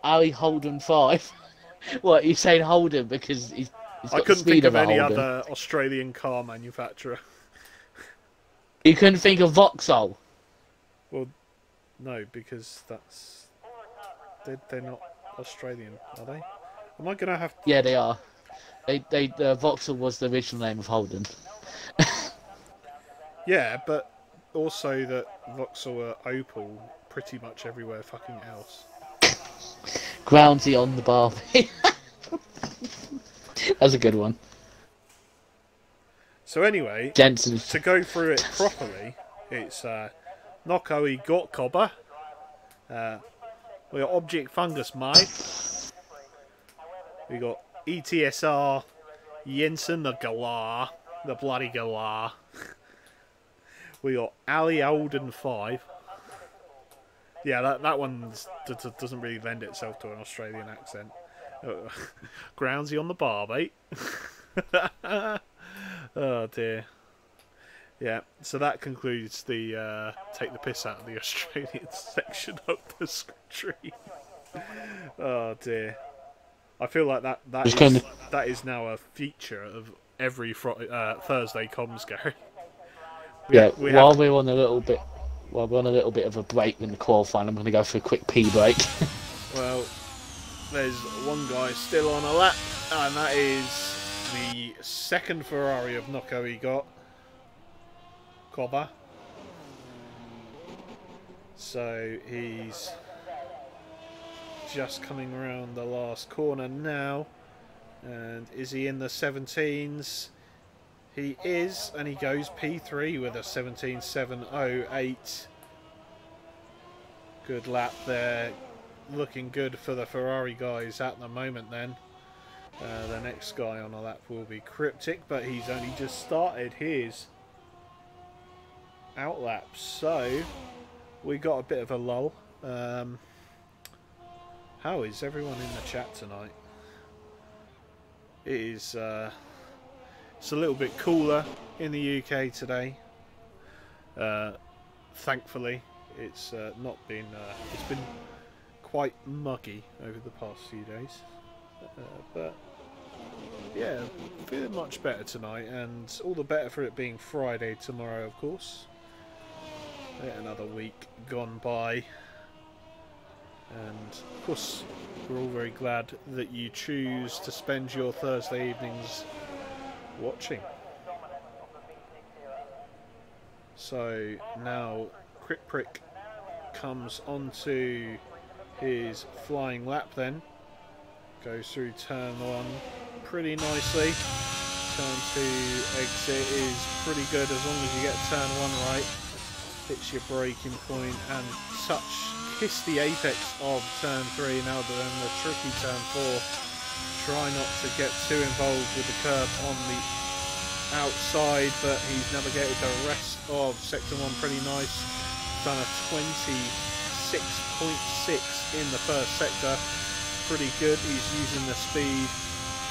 Ali Holden 5. What, you saying Holden because he's got I the couldn't speed think of a any Holden. other Australian car manufacturer. You couldn't think of Vauxhall? Well, no, because that's... They're not Australian, are they? Am I going to have... Yeah, they are. Vauxhall was the original name of Holden. Yeah, but also that Vauxhall are Opel pretty much everywhere fucking else. Groundsy on the Barbie. That's a good one. So anyway, Jensen. to go through it properly, it's Noko got Cobber. We got Object Fungus mate. We got ETSR Jensen the Galar, the bloody Galar. We got Ali Alden 5. Yeah, that one doesn't really lend itself to an Australian accent. Groundsy on the bar, mate. Oh dear. Yeah, so that concludes the take the piss out of the Australian section of the stream. Oh dear. I feel like that is now a feature of every Thursday comms, Gary. While we're on a little bit of a break in the qualifying, I'm going to go for a quick pee break. Well, there's one guy still on a lap, and that is the second Ferrari of Noko he got. Cobber. So he's just coming around the last corner now. And is he in the 17s? He is, and he goes P3 with a 17.708. Good lap there. Looking good for the Ferrari guys at the moment then. The next guy on a lap will be Cryptic, but he's only just started his outlap. So, we got a bit of a lull. How is everyone in the chat tonight? It is... it's a little bit cooler in the UK today. Thankfully, it's not been. It's been quite muggy over the past few days, but yeah, feeling much better tonight, and all the better for it being Friday tomorrow, of course. Yet another week gone by, and of course, we're all very glad that you choose to spend your Thursday evenings watching. So now Crypt Prick comes onto his flying lap then. Goes through turn 1 pretty nicely. Turn 2 exit is pretty good as long as you get turn 1 right. Hits your braking point and kiss the apex of turn 3. Now then the tricky turn 4. Try not to get too involved with the curb on the outside, but he's navigated the rest of sector 1 pretty nice. Done a 26.6 in the first sector. Pretty good. He's using the speed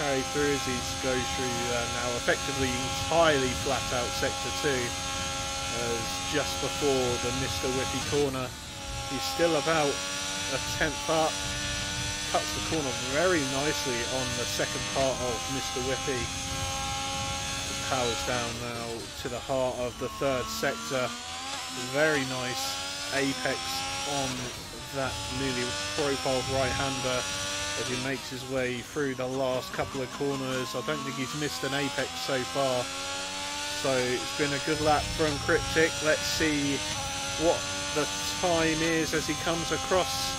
carried through as he goes through now effectively entirely flat out sector 2. As just before the Mr. Whippy corner, he's still about a tenth up. Cuts the corner very nicely on the second part of Mr. Whippy. Powers down now to the heart of the third sector. Very nice apex on that newly profiled right-hander as he makes his way through the last couple of corners. I don't think he's missed an apex so far. So it's been a good lap from Cryptic. Let's see what the time is as he comes across.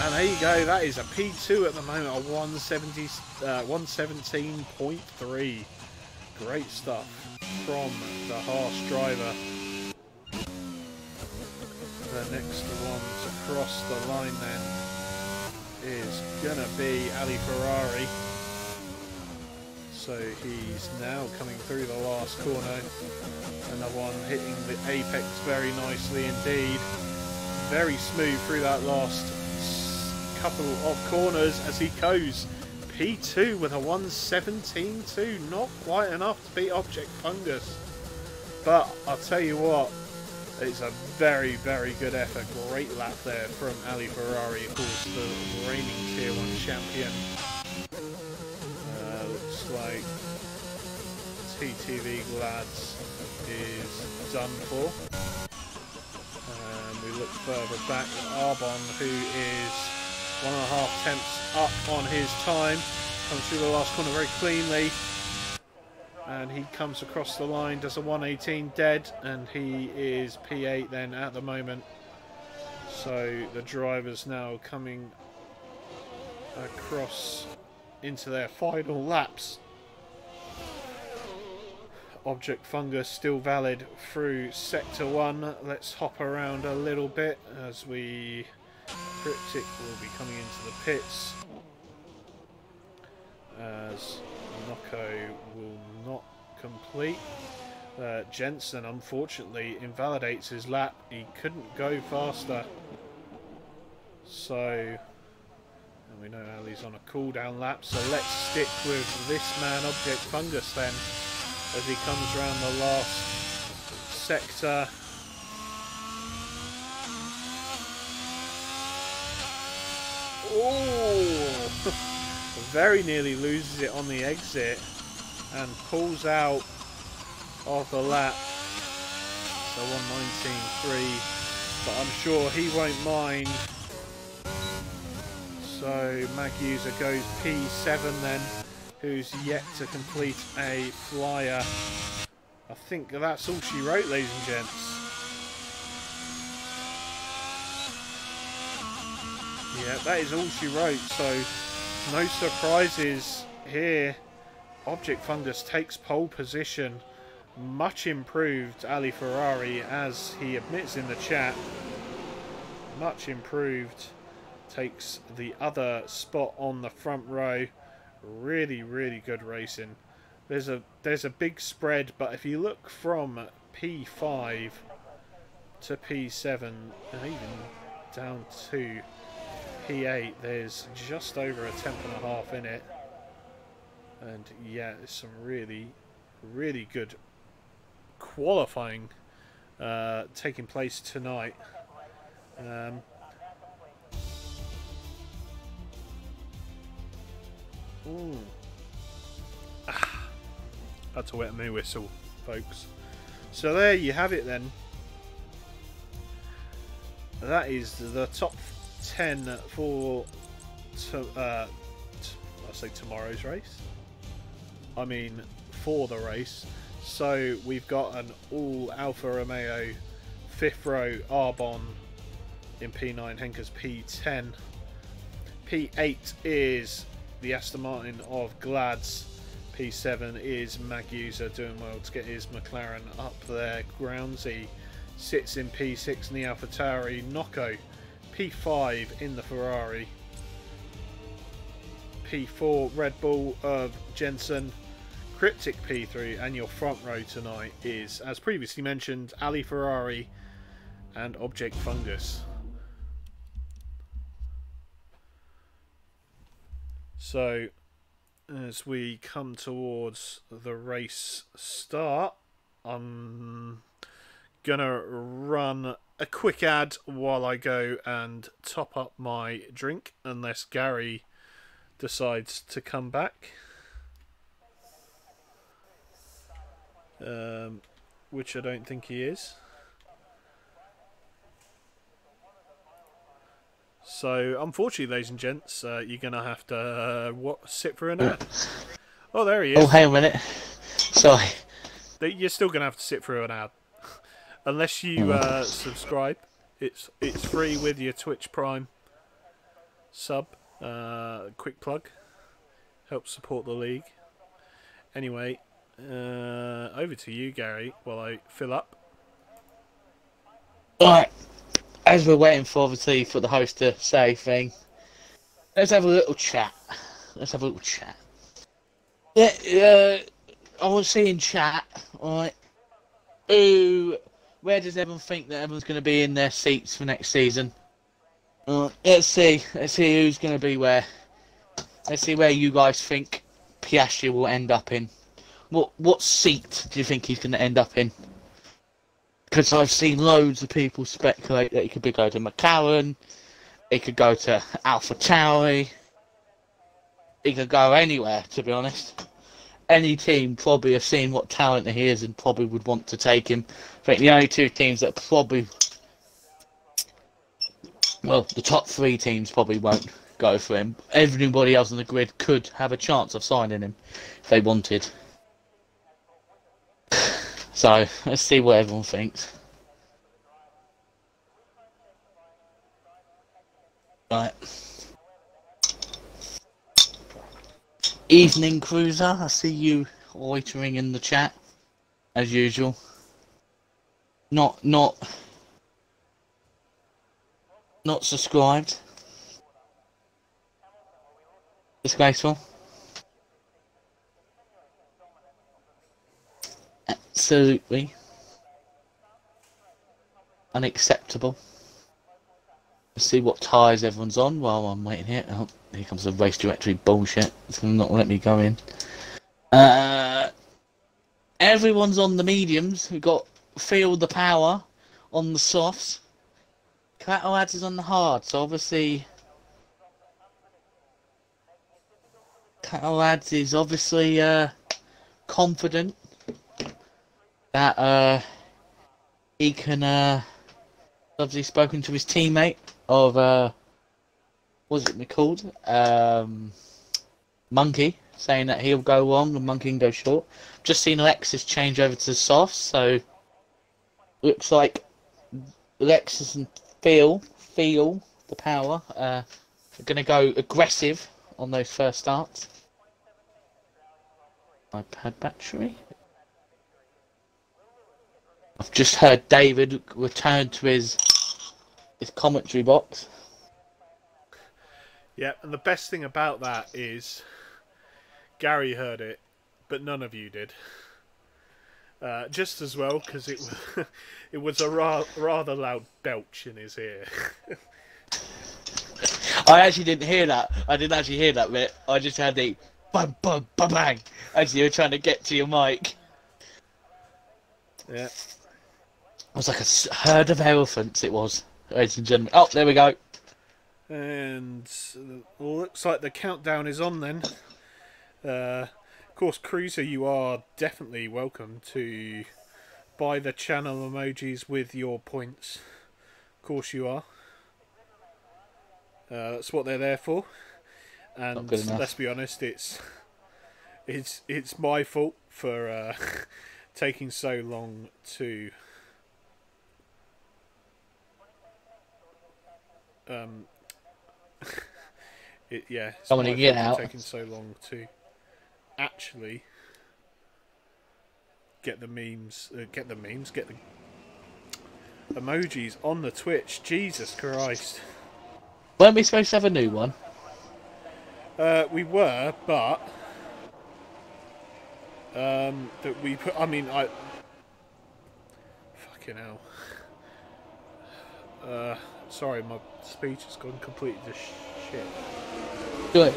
And there you go, that is a P2 at the moment, a 117.3. Great stuff from the Haas driver. The next one to cross the line then is gonna be Ali Ferrari. So he's now coming through the last corner. Another one hitting the apex very nicely indeed. Very smooth through that last couple of corners as he goes P2 with a 117.2. Not quite enough to beat Object Fungus, but I'll tell you what, it's a very, very good effort. Great lap there from Ali Ferrari, of course the reigning Tier 1 champion. Looks like TTV Glads is done for. We look further back at Arbon, who is 1.5 tenths up on his time. Comes through the last corner very cleanly. And he comes across the line, does a 118 dead, and he is P8 then at the moment. So the drivers now coming across into their final laps. Object Fungus still valid through sector 1. Let's hop around a little bit as Cryptic will be coming into the pits, as Nocco will not complete. Jensen unfortunately invalidates his lap. He couldn't go faster. So, and we know Ali's on a cooldown lap, so let's stick with this man Object Fungus then as he comes around the last sector. Oh, very nearly loses it on the exit and pulls out of the lap. So 119.3, but I'm sure he won't mind. So Mag User goes P7 then, who's yet to complete a flyer. I think that's all she wrote, ladies and gents. Yeah, that is all she wrote, so no surprises here. Object Fungus takes pole position. Much improved Ali Ferrari, as he admits in the chat. Much improved. Takes the other spot on the front row. Really, really good racing. There's a big spread, but if you look from P5 to P7 and even down to P8, there's just over a tenth and a half in it. And yeah, there's some really, really good qualifying taking place tonight. Had to wet my whistle, folks. So there you have it then. That is the top 10 for I say tomorrow's race. I mean for the race. So we've got an all Alfa Romeo 5th row Arbonne in P9, Henkers P10. P8 is the Aston Martin of Glads. P7 is Magusa, doing well to get his McLaren up there. Groundsy sits in P6 in the AlphaTauri. Nocco P5 in the Ferrari. P4 Red Bull of Jensen. Cryptic P3, and your front row tonight is, as previously mentioned, Ali Ferrari and Object Fungus. So, as we come towards the race start, I'm gonna run a quick ad while I go and top up my drink, unless Gary decides to come back. Which I don't think he is. So, unfortunately, ladies and gents, you're going to have to sit through an ad. Oh, there he is. Oh, hang on a minute. Sorry. You're still going to have to sit through an ad. Unless you subscribe. It's free with your Twitch Prime sub. Quick plug. Helps support the league. Anyway, over to you, Gary, while I fill up. Alright. As we're waiting for, obviously, for the host to say thing, let's have a little chat. Yeah, I want to see in chat, alright, where does everyone think that everyone's going to be in their seats for next season? Let's see who's going to be where. Let's see where you guys think Piastri will end up in. What seat do you think he's going to end up in? Because I've seen loads of people speculate that he could go to McLaren, he could go to AlphaTauri, he could go anywhere, to be honest. Any team probably have seen what talent he is and probably would want to take him. I think the only two teams that probably... Well, the top three teams probably won't go for him. Everybody else on the grid could have a chance of signing him if they wanted. So, let's see what everyone thinks. Right. Evening Cruiser, I see you loitering in the chat, as usual. Not subscribed. Disgraceful. Absolutely unacceptable. Let's see what tyres everyone's on while I'm waiting here. Oh, here comes the race directory bullshit. It's going to not let me go in. Everyone's on the mediums. We've got Feel the Power on the softs. Catalads is on the hard, so obviously Catalads is obviously confident that he can obviously spoken to his teammate of what's it called? Monkey, saying that he'll go long and Monkey can go short. Just seen Alexis change over to softs, so looks like Alexis and Feel the Power are going to go aggressive on those first starts. iPad battery. I've just heard David return to his commentary box. Yeah, and the best thing about that is Gary heard it, but none of you did. Just as well, because it was a rather loud belch in his ear. I actually didn't hear that. I didn't actually hear that bit. I just had the bang, bang, bang, bang as you were trying to get to your mic. Yeah. It was like a herd of elephants, it was, ladies and gentlemen. Oh, there we go. And looks like the countdown is on then. Of course, Cruiser, you are definitely welcome to buy the channel emojis with your points. Of course you are. That's what they're there for. And let's be honest, it's my fault for taking so long to it's Someone my to get fault out. for taking so long to actually get the emojis on the Twitch. Jesus Christ. Weren't we supposed to have a new one? We were, but that we put. I mean, fucking hell. Sorry, my speech has gone completely to shit. Do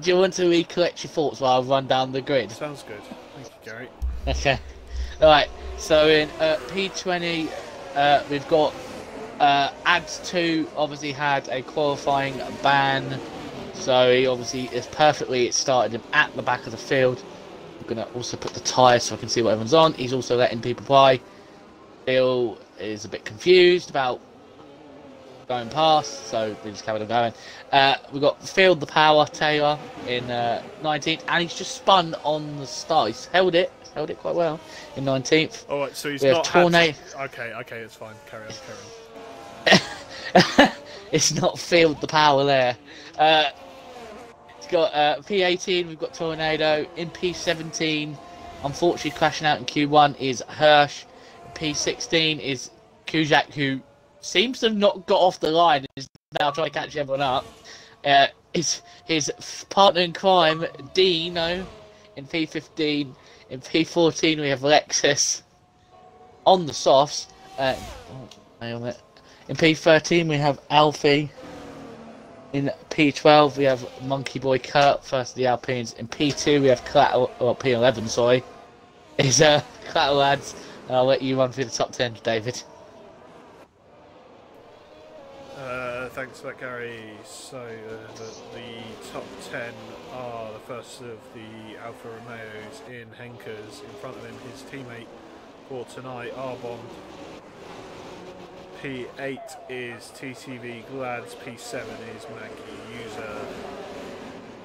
you want to recollect your thoughts while I run down the grid? Sounds good. Thank you, Gary. Okay. Alright, so in P20, we've got Ads 2 obviously had a qualifying ban, so he obviously it started him at the back of the field. I'm going to also put the tyres so I can see what everyone's on. He's also letting people by. Bill is a bit confused about going past, so we just carried on going. We've got Field the Power Taylor in 19th, and he's just spun on the start. He's held it quite well in 19th. All right, so he's we not Tornado. Okay, it's fine. Carry on. It's not Field the Power there. It's got P18. We've got Tornado in P17. Unfortunately, crashing out in Q1 is Hirsch. P16 is Kujak, who seems to have not got off the line and is now trying to catch everyone up. His partner in crime, Dino, in P15. In P14 we have Lexus on the softs. In P13 we have Alfie. In P12 we have Monkey Boy Kurt, first of the Alpines. In P2 we have P11, sorry. Is Clatter Lads. I'll let you run through the top 10, David. Thanks for that, Gary. So the top 10 are the first of the Alfa Romeos in Henkers. In front of him, his teammate for tonight, Arbon. P8 is TTV Glads. P7 is Maggie User.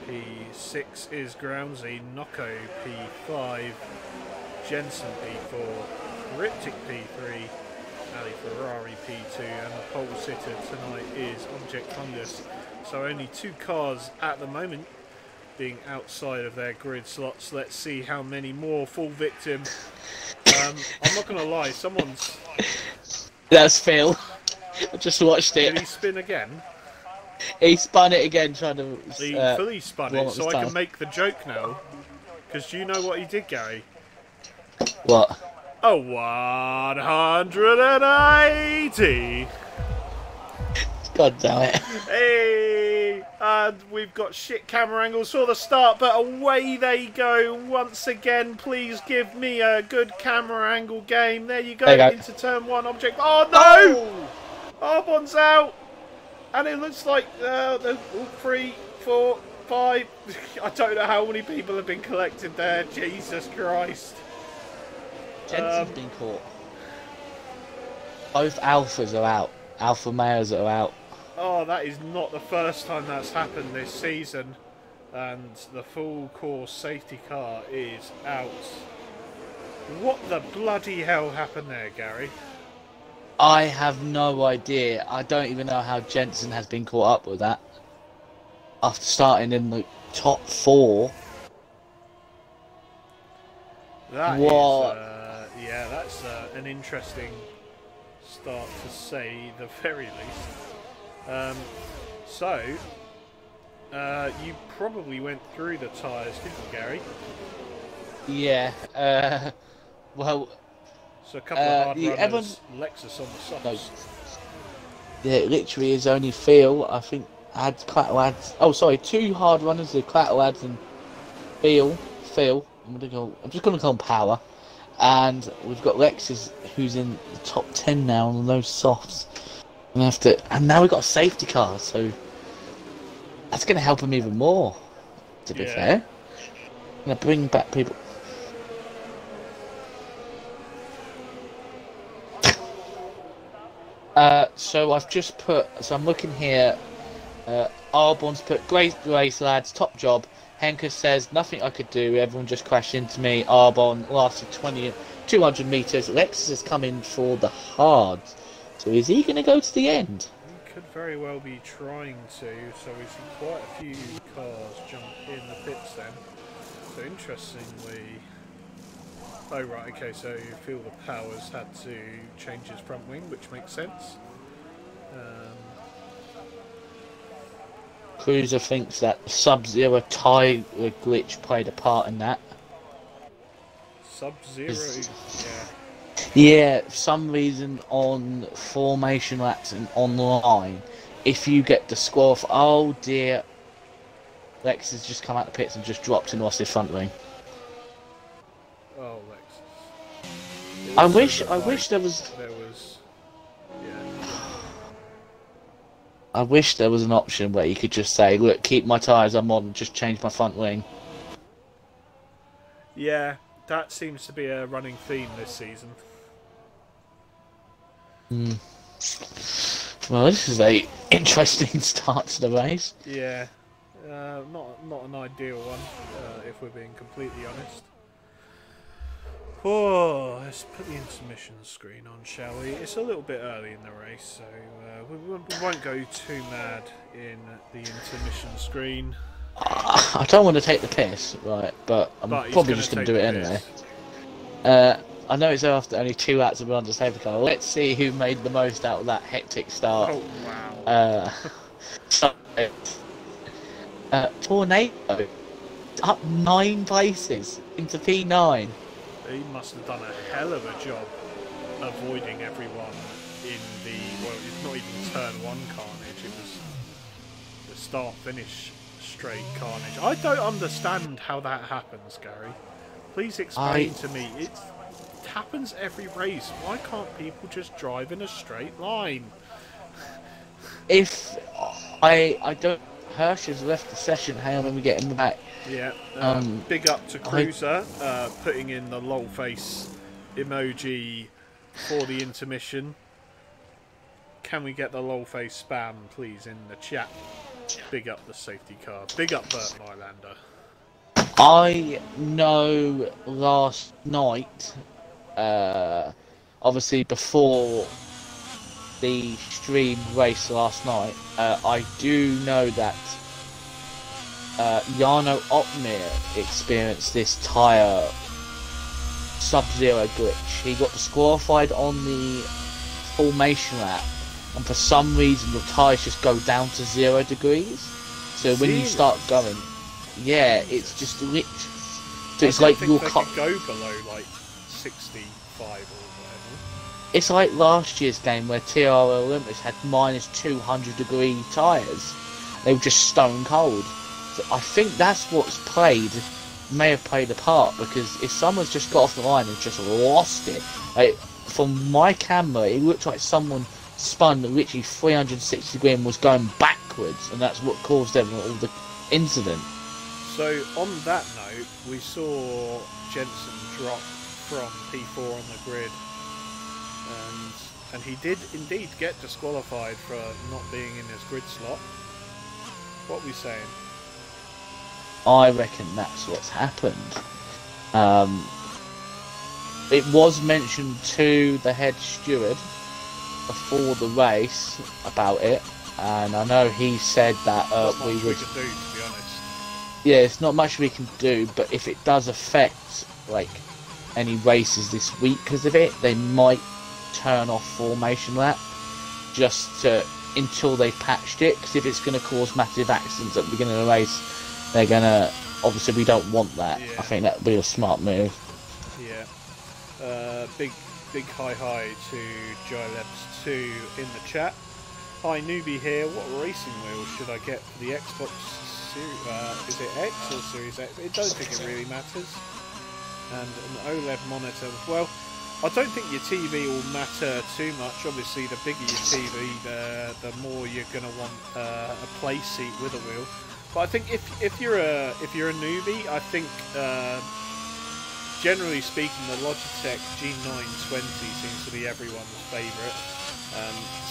P6 is Groundsy. Nocco P5. Jensen P4. Riptic P3. Ali Ferrari P2, and the pole sitter tonight is Object Fungus. So only 2 cars at the moment being outside of their grid slots. Let's see how many more fall victim. I'm not going to lie, someone's... That's Phil. I just watched it. Did he spin again? He spun it again, trying to... He fully spun it, so I can make the joke now. Because do you know what he did, Gary? What? A 180! God damn it. Hey! And we've got shit camera angles for the start, but away they go once again. Please give me a good camera angle game. There you go, into turn 1 object. Oh no! Arbon's out! And it looks like the 3, 4, 5. I don't know how many people have been collected there. Jesus Christ. Jensen's been caught. Both Alphas are out. Alfa Romeos are out. Oh, that is not the first time that's happened this season. And the full course safety car is out. What the bloody hell happened there, Gary? I have no idea. I don't even know how Jensen has been caught up with that. After starting in the top 4. That what? Yeah, that's an interesting start to say the very least. You probably went through the tyres, didn't you, Gary? Yeah. Well. So a couple of hard runners, Lexus on the softs. No. Yeah, it literally is only Phil. I think Clatter Lads. Oh, sorry, 2 hard runners: the Clatter Lads and Phil. I'm just gonna call him Power. And we've got Lexus, who's in the top 10 now on those softs. And now we've got a safety car, so that's going to help him even more, to be fair. I'm going to bring back people. So I've just put, so I'm looking here, Arbon's put great race lads, top job, Henker says, nothing I could do, everyone just crashed into me. Arbon lasted 200 metres. Lexus is coming for the hard. So is he going to go to the end? He could very well be trying to, so we see quite a few cars jump in the pits then. So interestingly... Oh right, okay, so you feel the Powers had to change his front wing, which makes sense. Cruiser thinks that Sub-Zero tyre glitch played a part in that. Sub-Zero, yeah. Yeah, for some reason on formation laps and online, if you get disqualified, oh dear, Lex has just come out the pits and just dropped and lost his front wing. Oh, Lexus. I wish there was. Yeah. I wish there was an option where you could just say, look, keep my tyres, I'm on, just change my front wing. Yeah, that seems to be a running theme this season. Well, this is a interesting start to the race. Yeah, not an ideal one, if we're being completely honest. Oh, let's put the intermission screen on, shall we? It's a little bit early in the race, so we won't go too mad in the intermission screen. I don't want to take the piss, right, but I'm probably just going to do it anyway. I know it's after only 2 laps of under safety car. Let's see who made the most out of that hectic start. Oh, wow. Tornado up 9 places into P9. He must have done a hell of a job avoiding everyone in the, well, it's not even turn 1 carnage, it was the start-finish straight carnage. I don't understand how that happens, Gary. Please explain to me. It happens every race. Why can't people just drive in a straight line? If I don't... Hirsch has left the session. Hang on, let me get him back. Yeah, big up to Cruiser, putting in the lol face emoji for the intermission. Can we get the lol face spam, please, in the chat? Big up the safety car. Big up Burt Mylander. I know last night, obviously before the stream race last night, I do know that Jarno Opmeer experienced this tyre Sub-Zero glitch. He got disqualified on the formation lap, and for some reason your tyres just go down to 0 degrees. So when you start going, yeah, it's just literally. So it's like your car go below like 65 or whatever. It's like last year's game where TR Olympus had -200-degree tyres. They were just stone cold. So I think that's what's may have played a part, because if someone's just got off the line and just lost it, like, from my camera, it looked like someone spun literally 360 degrees and was going backwards, and that's what caused all the incident. So on that note, we saw Jensen drop from P4 on the grid, and he did indeed get disqualified for not being in his grid slot. What are we saying? I reckon that's what's happened. It was mentioned to the head steward before the race about it, and I know he said that we could do, to be honest. Yeah, it's not much we can do, but if it does affect like any races this week because of it, they might turn off formation lap just until they've patched it, because if it's going to cause massive accidents at the beginning of the race, they're going to, obviously we don't want that. Yeah. I think that would be a smart move. Yeah. Big hi to Jylebs2 in the chat. Hi newbie here, what racing wheels should I get for the Xbox Series, is it X or Series X? I don't think it really matters. And an OLED monitor. Well, I don't think your TV will matter too much. Obviously, the bigger your TV, the more you're going to want a play seat with a wheel. But I think if you're a newbie, I think generally speaking, the Logitech G920 seems to be everyone's favourite.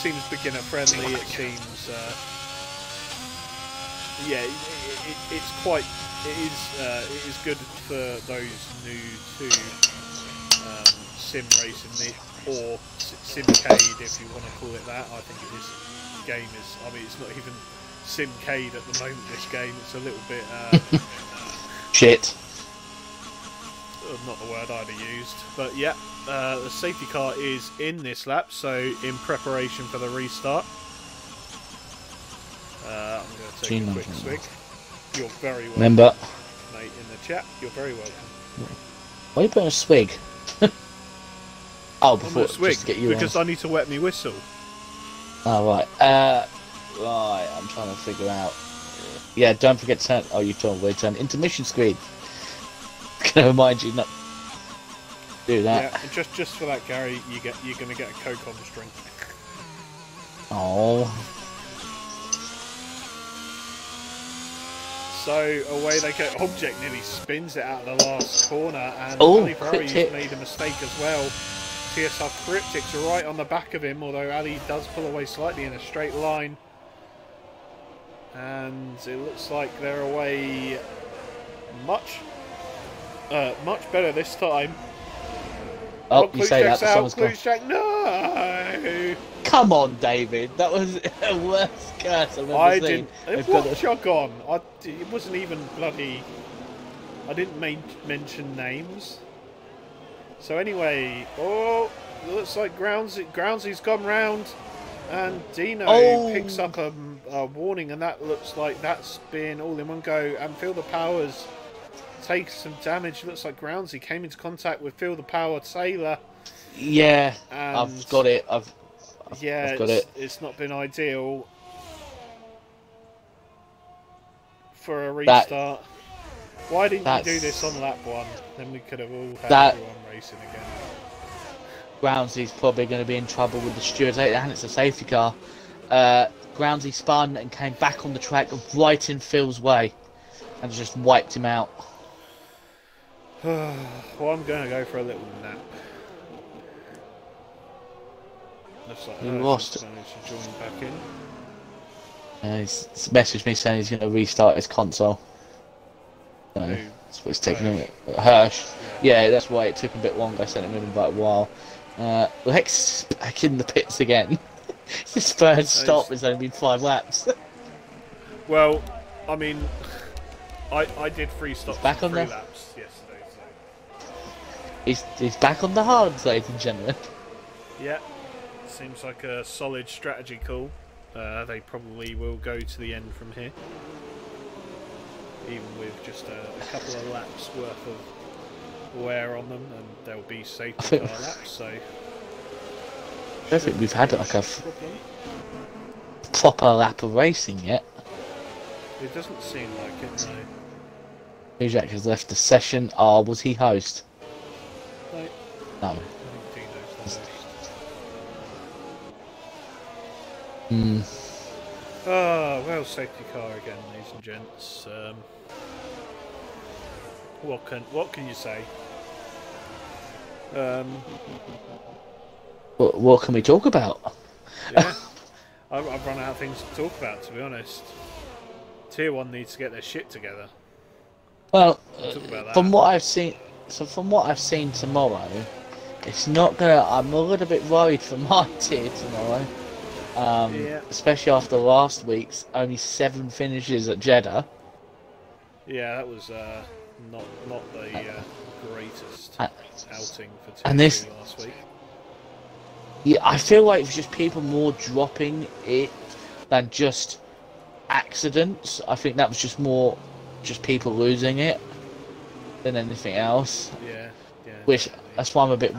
Seems beginner friendly. It seems yeah, it's quite it is good for those new to sim racing or simcade, if you want to call it that. I think this game is. I mean, it's not even simcade at the moment. This game, it's a little bit shit. Not the word I'd have used, but yeah, the safety car is in this lap, so in preparation for the restart. I'm going to take a quick swig. You're very welcome, remember, mate, in the chat. You're very welcome. Why are you putting a swig? Oh, before swig, just to get you because on. I need to wet me whistle. Oh, right. Right, I'm trying to figure out. Yeah, don't forget to turn. Oh, you told me to turn intermission screen. Can I remind you not to do that? Yeah, and just for that, Gary, you're going to get a Coke on the string. Oh. So away they go. Object nearly spins it out of the last corner, and Oh, Ali Ferrari's Cryptic. made a mistake as well. TSR Cryptic's right on the back of him, although Ali does pull away slightly in a straight line. And it looks like they're away much better this time. Oh, you say that, but someone's gone. Klutschak, no! Come on, David. That was the worst curse I've ever seen. What jog on? It wasn't even bloody. I didn't mention names. So anyway, oh, looks like Groundsy's gone round, and Dino picks up a warning, and that looks like that's been all in one go. And Feel the Powers takes some damage. Looks like Groundsy came into contact with Feel the Power Taylor. Yeah, and I've got it. I've got it. It's not been ideal for a restart. Why didn't you do this on lap 1? Then we could have all had everyone racing again. Groundsy's probably going to be in trouble with the stewards, and it's a safety car. Groundsy spun and came back on the track right in Phil's way and just wiped him out. Well, I'm going to go for a little nap. Looks like He lost. Managed to join back in. He's messaged me saying he's going to restart his console. So, that's what it's taking him. Hirsch. Yeah, that's why it took a bit longer. I sent him in about a while. Lex is back in the pits again. His first stop has only been 5 laps. Well, I mean, I did 3 stops back on 3 the laps yesterday. So. He's back on the hards, ladies and gentlemen. Yeah, seems like a solid strategy call. They probably will go to the end from here, even with just a couple of laps worth of wear on them, and there'll be safety car laps. So I don't think we've had like a proper lap of racing yet. It doesn't seem like it, no. Jack has left the session. Oh, was he host? No. No. I think Dino's the host. Well, safety car again, ladies and gents. What can you say? What can we talk about? Yeah, I've run out of things to talk about, to be honest. Tier 1 needs to get their shit together. Well, from what I've seen tomorrow, it's not gonna. I'm a little bit worried for my tier tomorrow. Especially after last week's only 7 finishes at Jeddah. Yeah, that was not the greatest outing for Tier 2 last week. Yeah, I feel like it's just people more dropping it than just accidents. I think that was just more just people losing it than anything else. Yeah. Which that's why I'm a bit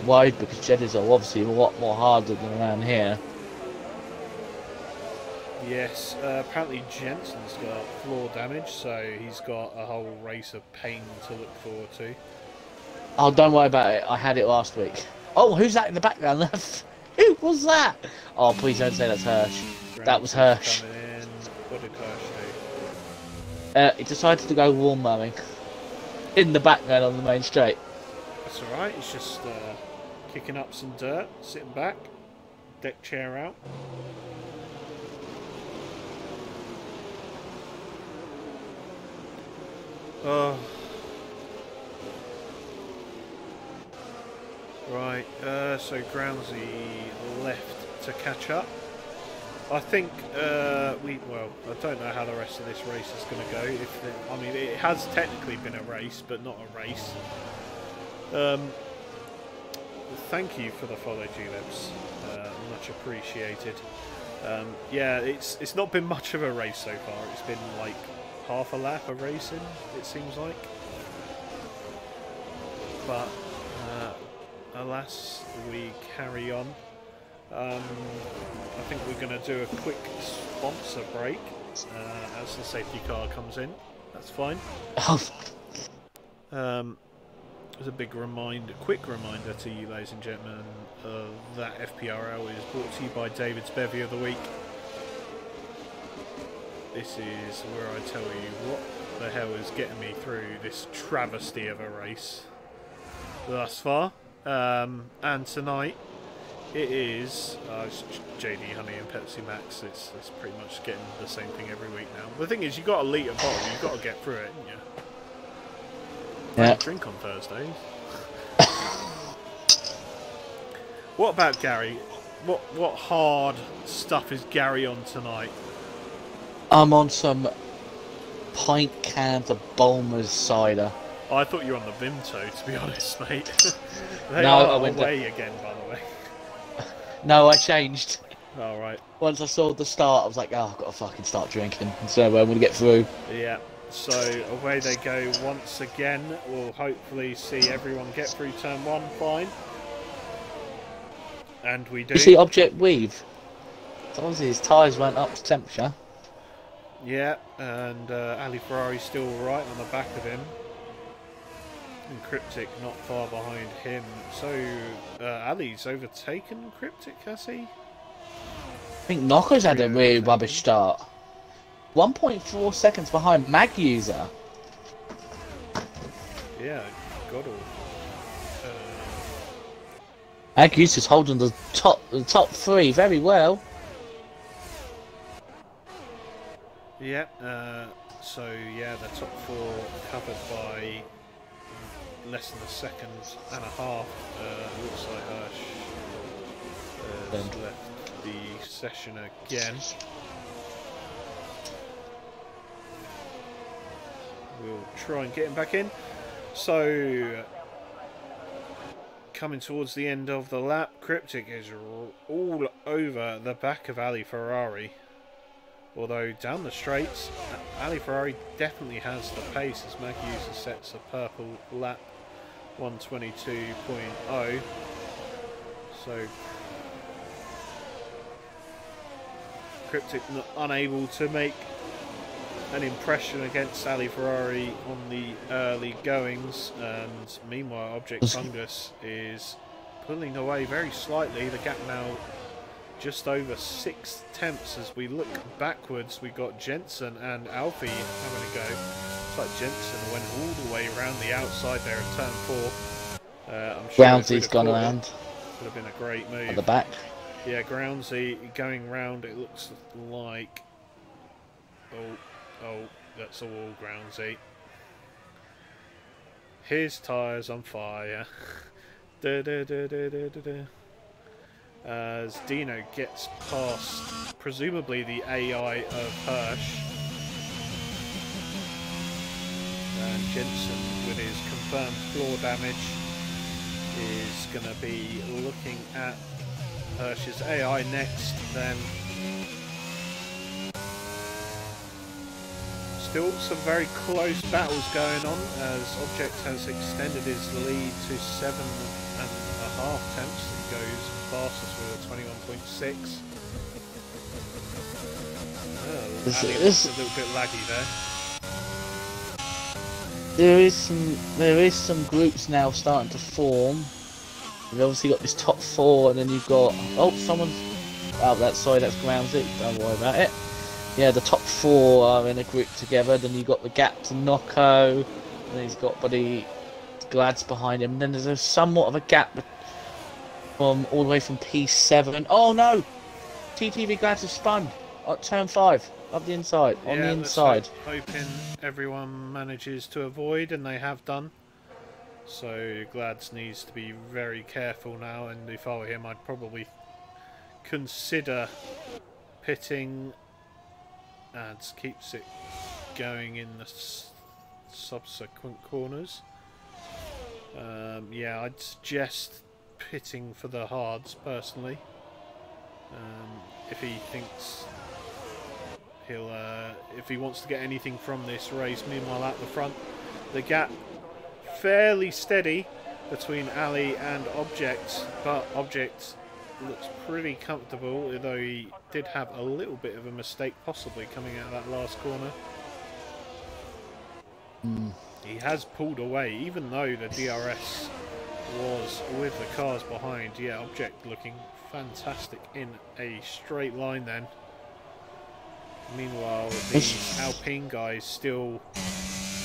worried, because Jeddahs are obviously a lot more harder than around here. Yes, apparently Jensen's got floor damage, so he's got a whole race of pain to look forward to. Oh, don't worry about it. I had it last week. Oh, who's that in the background? Who was that? Oh, please don't say that's Hirsch. That was Hirsch. What did Hirsch do? He decided to go lawn mowing in the background on the main straight. That's alright, he's just kicking up some dirt, sitting back, deck chair out. Oh. Right, so Groundsy left to catch up. I think well, I don't know how the rest of this race is going to go. I mean, it has technically been a race, but not a race. Thank you for the follow, G-Libs. Much appreciated. Yeah, it's not been much of a race so far. It's been like half a lap of racing, it seems like. But alas, we carry on. I think we're going to do a quick sponsor break as the safety car comes in. That's fine. As a quick reminder to you, ladies and gentlemen, that FPRL is brought to you by David's Bevy of the Week. This is where I tell you what the hell is getting me through this travesty of a race thus far. And tonight it is JD Honey and Pepsi Max. It's pretty much getting the same thing every week now. The thing is, you got a litre bottle, you've got to get through it, haven't you? Yeah. I don't drink on Thursdays. What about Gary? What hard stuff is Gary on tonight? I'm on some pint cans of Bulmers cider. Oh, I thought you were on the Vimto, to be honest, mate. They No, are I went away again, by the way. No, I changed. All right. Once I saw the start, I was like, oh, I've got to fucking start drinking. So I'm going to get through. Yeah. So away they go once again. We'll hopefully see everyone get through turn 1 fine. And we do. You see Object Weave? Obviously his tyres went up to temperature. Yeah, and Ali Ferrari's still right on the back of him. And Cryptic not far behind him. So Ali's overtaken Cryptic, has he? I think Knocko's had a really rubbish start. 1.4 seconds behind Mag User. Yeah, Goddard. Mag User's holding the top 3 very well. Yeah, so yeah, the top 4 covered by less than a second and a half. Looks like Hirsch has left the session again. We'll try and get him back in. So, coming towards the end of the lap, Cryptic is all over the back of Ali Ferrari. Although down the straights, Ali Ferrari definitely has the pace as Mag User sets a purple lap 122.0. So Cryptic unable to make an impression against Ali Ferrari on the early goings, and meanwhile Object Fungus is pulling away very slightly. The gap now just over 6 tenths. As we look backwards, we got Jensen and Alfie having a go. Looks like Jensen went all the way around the outside there at turn 4. I'm sure Groundsy's gone around. Would have been a great move. At the back. Yeah, Groundsy going round, it looks like... Oh, that's all Groundsy. His tyres on fire. As Dino gets past, presumably the AI of Hirsch. And Jensen, with his confirmed floor damage, is going to be looking at Hirsch's AI next, then. Still some very close battles going on, as Object has extended his lead to 7.5 tenths and goes fastest with a 21.6. Ali looks a little bit laggy there. There is some groups now starting to form. You've obviously got this top 4, and then you've got someone's out that side. That's Groundsy. Don't worry about it. Yeah, the top 4 are in a group together. Then you've got the gap to Nocco, and he's got Buddy Glads behind him. And then there's somewhat of a gap from all the way from P7. Oh no! TTV Glads have spun at turn 5. Up the inside. On the Yeah, inside. hoping everyone manages to avoid, and they have done. So Glads needs to be very careful now, and if I were him, I'd probably consider pitting. Ads keeps it going in the subsequent corners. Yeah, I'd suggest pitting for the hards personally. If he thinks he'll, if he wants to get anything from this race. Meanwhile, at the front, the gap fairly steady between Ali and Object, but Object looks pretty comfortable, although he did have a little bit of a mistake possibly coming out of that last corner. He has pulled away, even though the DRS was with the cars behind. Yeah, Object looking fantastic in a straight line then. Meanwhile, the Alpine guys still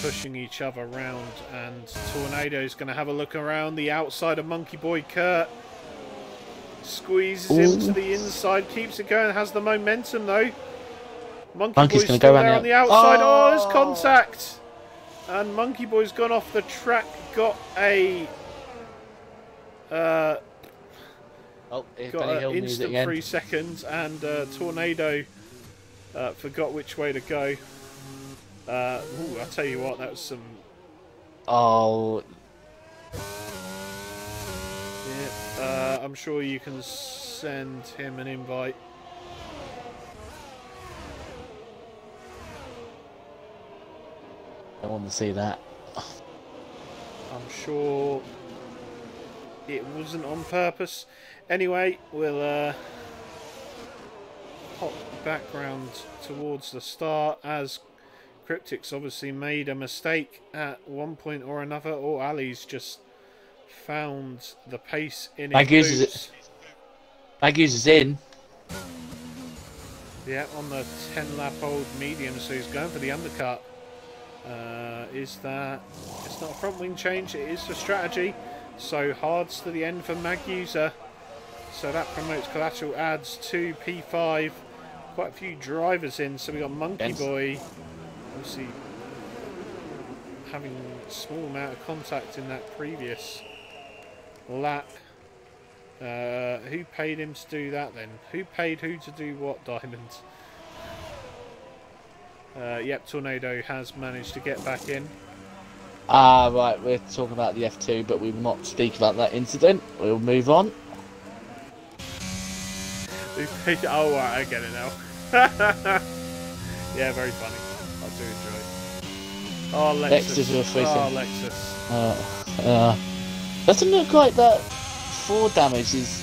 pushing each other around, and Tornado's going to have a look around the outside of Monkey Boy. Kurt squeezes him to the inside, keeps it going, has the momentum though. Monkey's going to go around the outside. Oh, there's contact! And Monkey Boy's gone off the track, got a got an instant 3 seconds, and Tornado forgot which way to go. I'll tell you what, that was some... Oh. Yeah, I'm sure you can send him an invite. I want to see that. I'm sure it wasn't on purpose. Anyway, we'll hop background towards the start, as Cryptic's obviously made a mistake at one point or another, or Ali's just found the pace in his boots. Magus is in. Yeah, on the 10-lap old medium, so he's going for the undercut. Is that... It's not a front wing change, it is for strategy. So hards to the end for Magusa. So that promotes collateral, adds to P5. Quite a few drivers in, so we got Monkey Boy. Obviously having a small amount of contact in that previous lap. Who paid him to do that then? Who paid who to do what, Diamond? Yep, Tornado has managed to get back in. Right, we're talking about the F2, but we will not speak about that incident. We'll move on. Oh, right, I get it now. Yeah, very funny. I do enjoy it. Oh, Lexus. Oh, Lexus. Doesn't look like that 4 damage is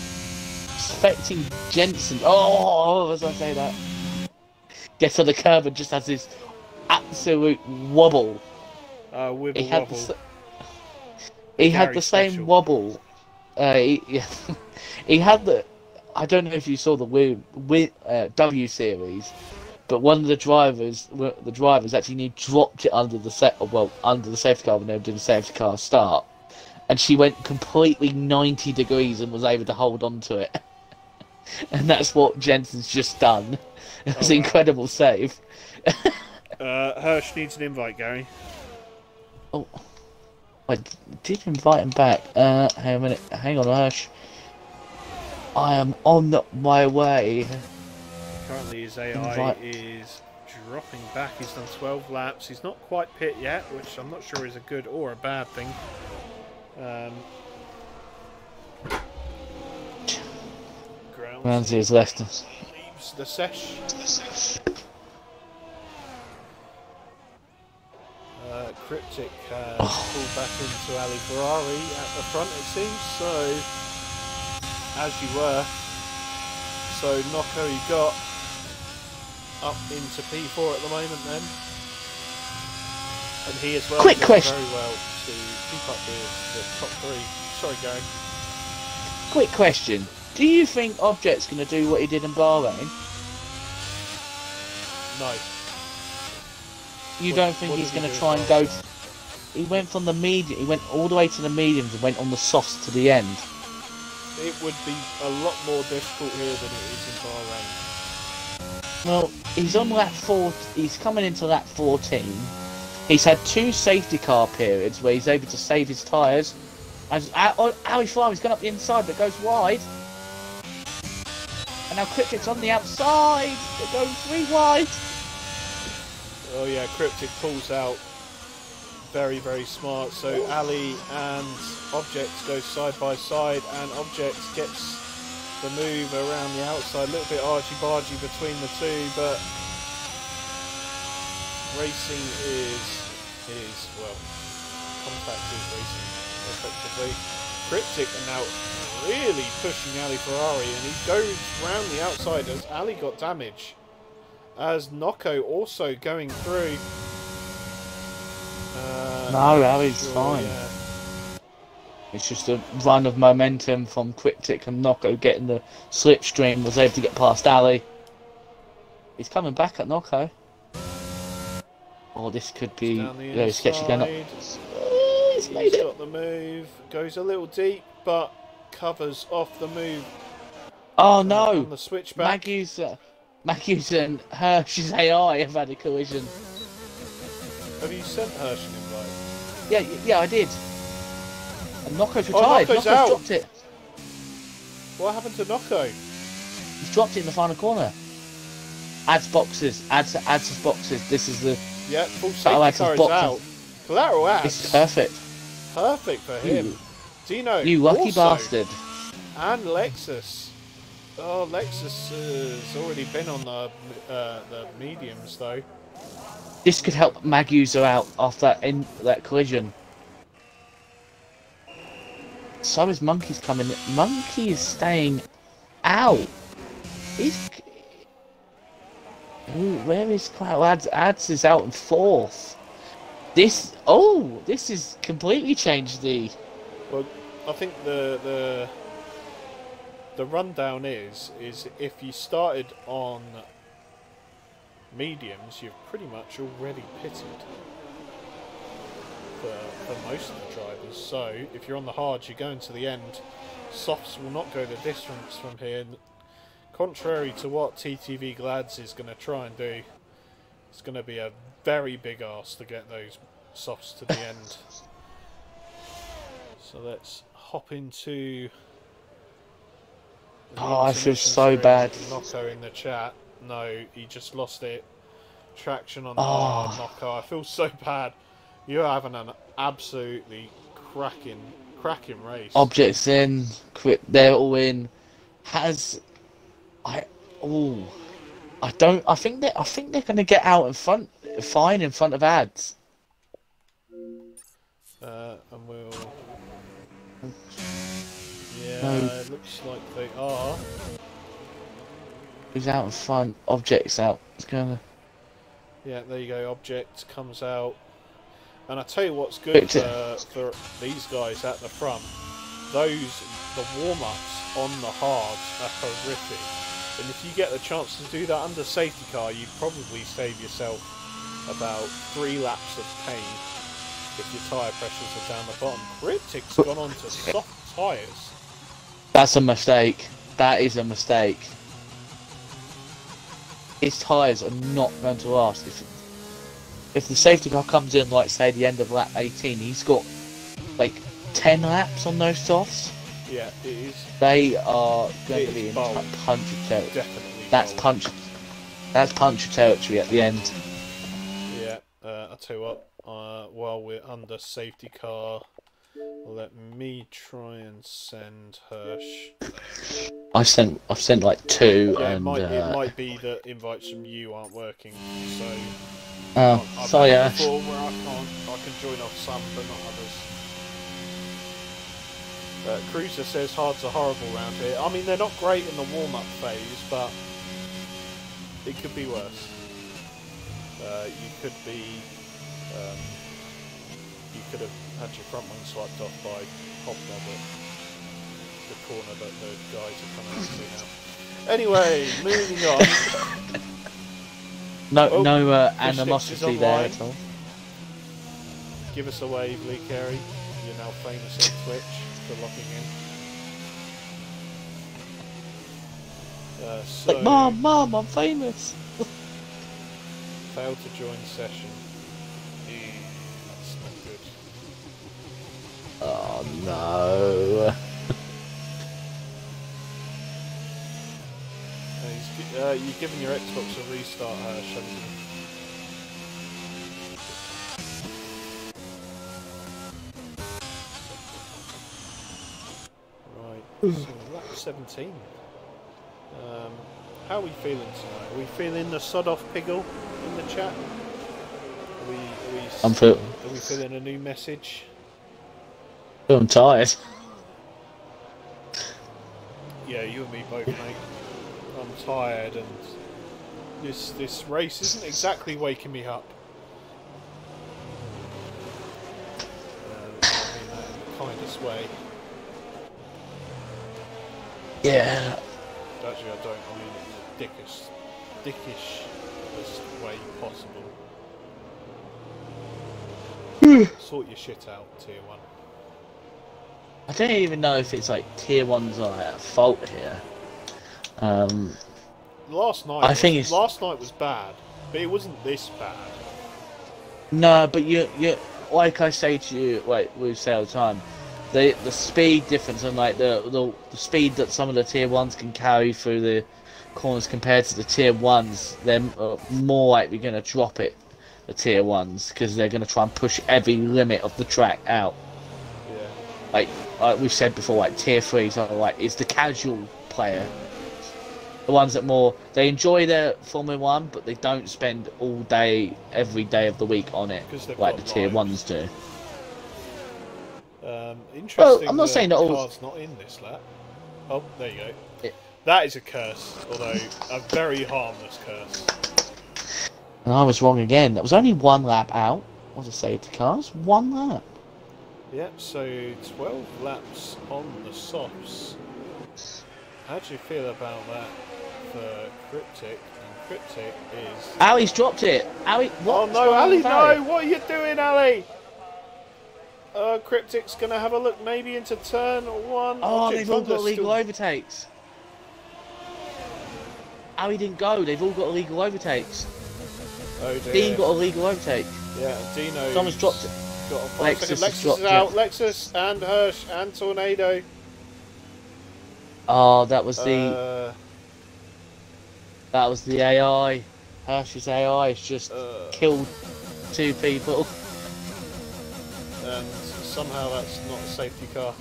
affecting Jensen. Oh, as I say that. Gets on the curb and just has this absolute wobble. He had the same wobble. He had the... I don't know if you saw the W series, but one of the drivers actually dropped it under the safety car when they were doing the safety car start, and she went completely 90 degrees and was able to hold on to it. And that's what Jensen's just done. It was an incredible save. Hirsch needs an invite, Gary. Oh, I did invite him back. Hang a minute. Hang on, Hirsch. I am on my way. Currently his AI is dropping back. He's done 12 laps. He's not quite pit yet, which I'm not sure is a good or a bad thing. Ramsey has left us. Leaves the sesh. Cryptic has pulled back into Ali Ferrari at the front, it seems. So, as you were. So, Nocco you got up into P4 at the moment then. And he as well Quick question. Very well to keep up with the top 3. Sorry, Gary. Quick question. Do you think Object's going to do what he did in Bahrain? No. You don't think he's going to try and go... He went from the medium, he went all the way to the mediums and went on the softs to the end. It would be a lot more difficult here than it is in Bahrain. Well, he's on lap 4. He's coming into lap 14. He's had 2 safety car periods where he's able to save his tyres. And Ali Ferrari's gone up the inside, but goes wide. And now Cryptic's on the outside. They're going 3 wide. Oh yeah, Cryptic pulls out. Very, very smart. So Ali and Objects go side by side, and Objects gets the move around the outside. A little bit argy-bargy between the two, but racing is well, contact is racing effectively. Cryptic are now really pushing Ali Ferrari, and he goes round the outside as Ali got damage. As Nocco also going through. No, Ali's fine. Yeah. It's just a run of momentum from Cryptic, and Nocco getting the slipstream, was able to get past Ali. He's coming back at Nocco. Oh, this could be very sketchy again. He's made it. Got the move. Goes a little deep, but covers off the move. Oh no! On the switchback. Matthews and Hirsch's AI have had a collision. Have you sent Hirsch an invite? Yeah, I did. And Nocco's retired. Nocco's out. Dropped it. What happened to Nocco? He's dropped it in the final corner. Adds boxes. Adds his boxes. This is the. Yeah, full safety car is out. Collateral adds. It's perfect. Perfect for him. Dino. You lucky also. bastard. And Lexus. Oh, Lexus has already been on the mediums though. This could help Magusa out after that collision. So is Monkey's coming. Monkey is staying out. Where is Cloud? Ads is out in 4th. This is completely changed the. Well, I think the rundown is if you started on mediums, you've pretty much already pitted for most of the drivers. So if you're on the hards, you're going to the end. Softs will not go the distance from here. Contrary to what TTV Glads is going to try and do, it's going to be a very big ask to get those softs to the end. So let's hop into. Oh, I feel so bad. Nocco in the chat. No, he just lost it. Traction on the hard Nocco. I feel so bad. You're having an absolutely cracking race. Objects in, they're all in. I think they're going to get out in front, fine in front of Ads. And we'll. Yeah, it looks like they are. Who's out in front? Objects out. It's gonna. Yeah, there you go. Object comes out, and I tell you what's good for these guys at the front. The warm-ups on the hards are horrific, and if you get the chance to do that under safety car, you probably save yourself about 3 laps of pain if your tyre pressures are down the bottom. Cryptic's gone on to soft tyres. That's a mistake. That is a mistake. His tyres are not going to last. If the safety car comes in, like say the end of lap 18, he's got like 10 laps on those softs. Yeah, it is. They are going to be in punchy territory. Definitely. That's punchy territory at the end. Yeah, I'll tell you what. While we're under safety car, let me try and send Hirsch. I've sent like 2, yeah, and it might be that invites from you aren't working. So. I've sorry, Ash. Where I can join off some, but not others. Cruiser says hards are horrible around here. I mean, they're not great in the warm-up phase, but it could be worse. You could have had your front wing swiped off by Hobnob at the corner that the guys are coming up to now. Anyway, moving on. No animosity there at all. Give us a wave, Lee Carey. You're now famous on Twitch for locking in. So Like, Mom, I'm famous. failed to join session. That's not good. Oh no. You're giving your Xbox a restart, Shelton. Right, so lap 17. How are we feeling tonight? Are we feeling the sod off Piggle in the chat? Are we feeling a new message? I'm tired. Yeah, you and me both, mate. I'm tired, and this race isn't exactly waking me up. I mean that in the kindest way. Yeah. Actually, I don't. I mean it in the dickish way possible. Sort your shit out, tier 1. I don't even know if it's like tier 1's like at fault here. Last night was bad, but it wasn't this bad. No, but you like I say to you, like we say all the time, the speed difference and like the speed that some of the tier 1s can carry through the corners compared to the tier 1s, they're more likely going to drop it, the tier 1s, because they're going to try and push every limit of the track out. Yeah. Like we've said before, like tier 3s are like, it's the casual player. The ones that they enjoy their Formula 1, but they don't spend all day, every day of the week on it, like the tier 1s do. Interesting. Well, I'm not saying that all car's not in this lap. Oh, there you go. That is a curse, although a very harmless curse. And I was wrong again. That was only 1 lap out. What a safety cars, 1 lap. Yep. So 12 laps on the softs. How do you feel about that for Cryptic? And Cryptic is... Ali's dropped it! Ali, what? Oh no, Ali, no! What are you doing, Ali? Cryptic's going to have a look maybe into turn 1. Oh, they've all got illegal overtakes. Ali didn't go, they've all got illegal overtakes. Oh dear. Dean got a legal overtake. Yeah, Dino. Someone's dropped it. Lexus is out. Lexus and Hirsch and Tornado. Oh, that was the AI. Hirsch's AI has just killed 2 people. And somehow that's not a safety car.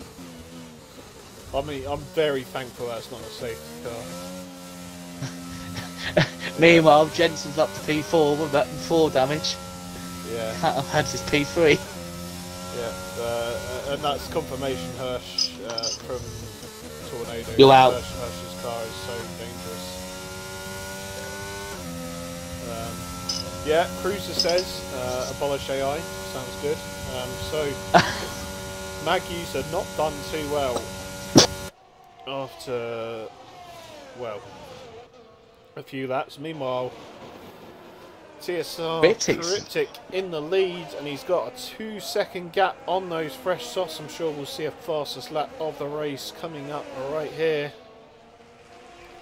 I mean, I'm very thankful that's not a safety car. Meanwhile, Jensen's up to P4 with that 4 damage. Yeah. I've had his P3. Yeah, and that's confirmation Hirsch from Tornado. You're out. Hirsch's car is so dangerous. Yeah, Cruiser says abolish AI. Sounds good. So mag user not done too well after a few laps. Meanwhile, TSR Cryptic in the lead, and he's got a 2-second gap on those fresh softs. I'm sure we'll see a fastest lap of the race coming up right here.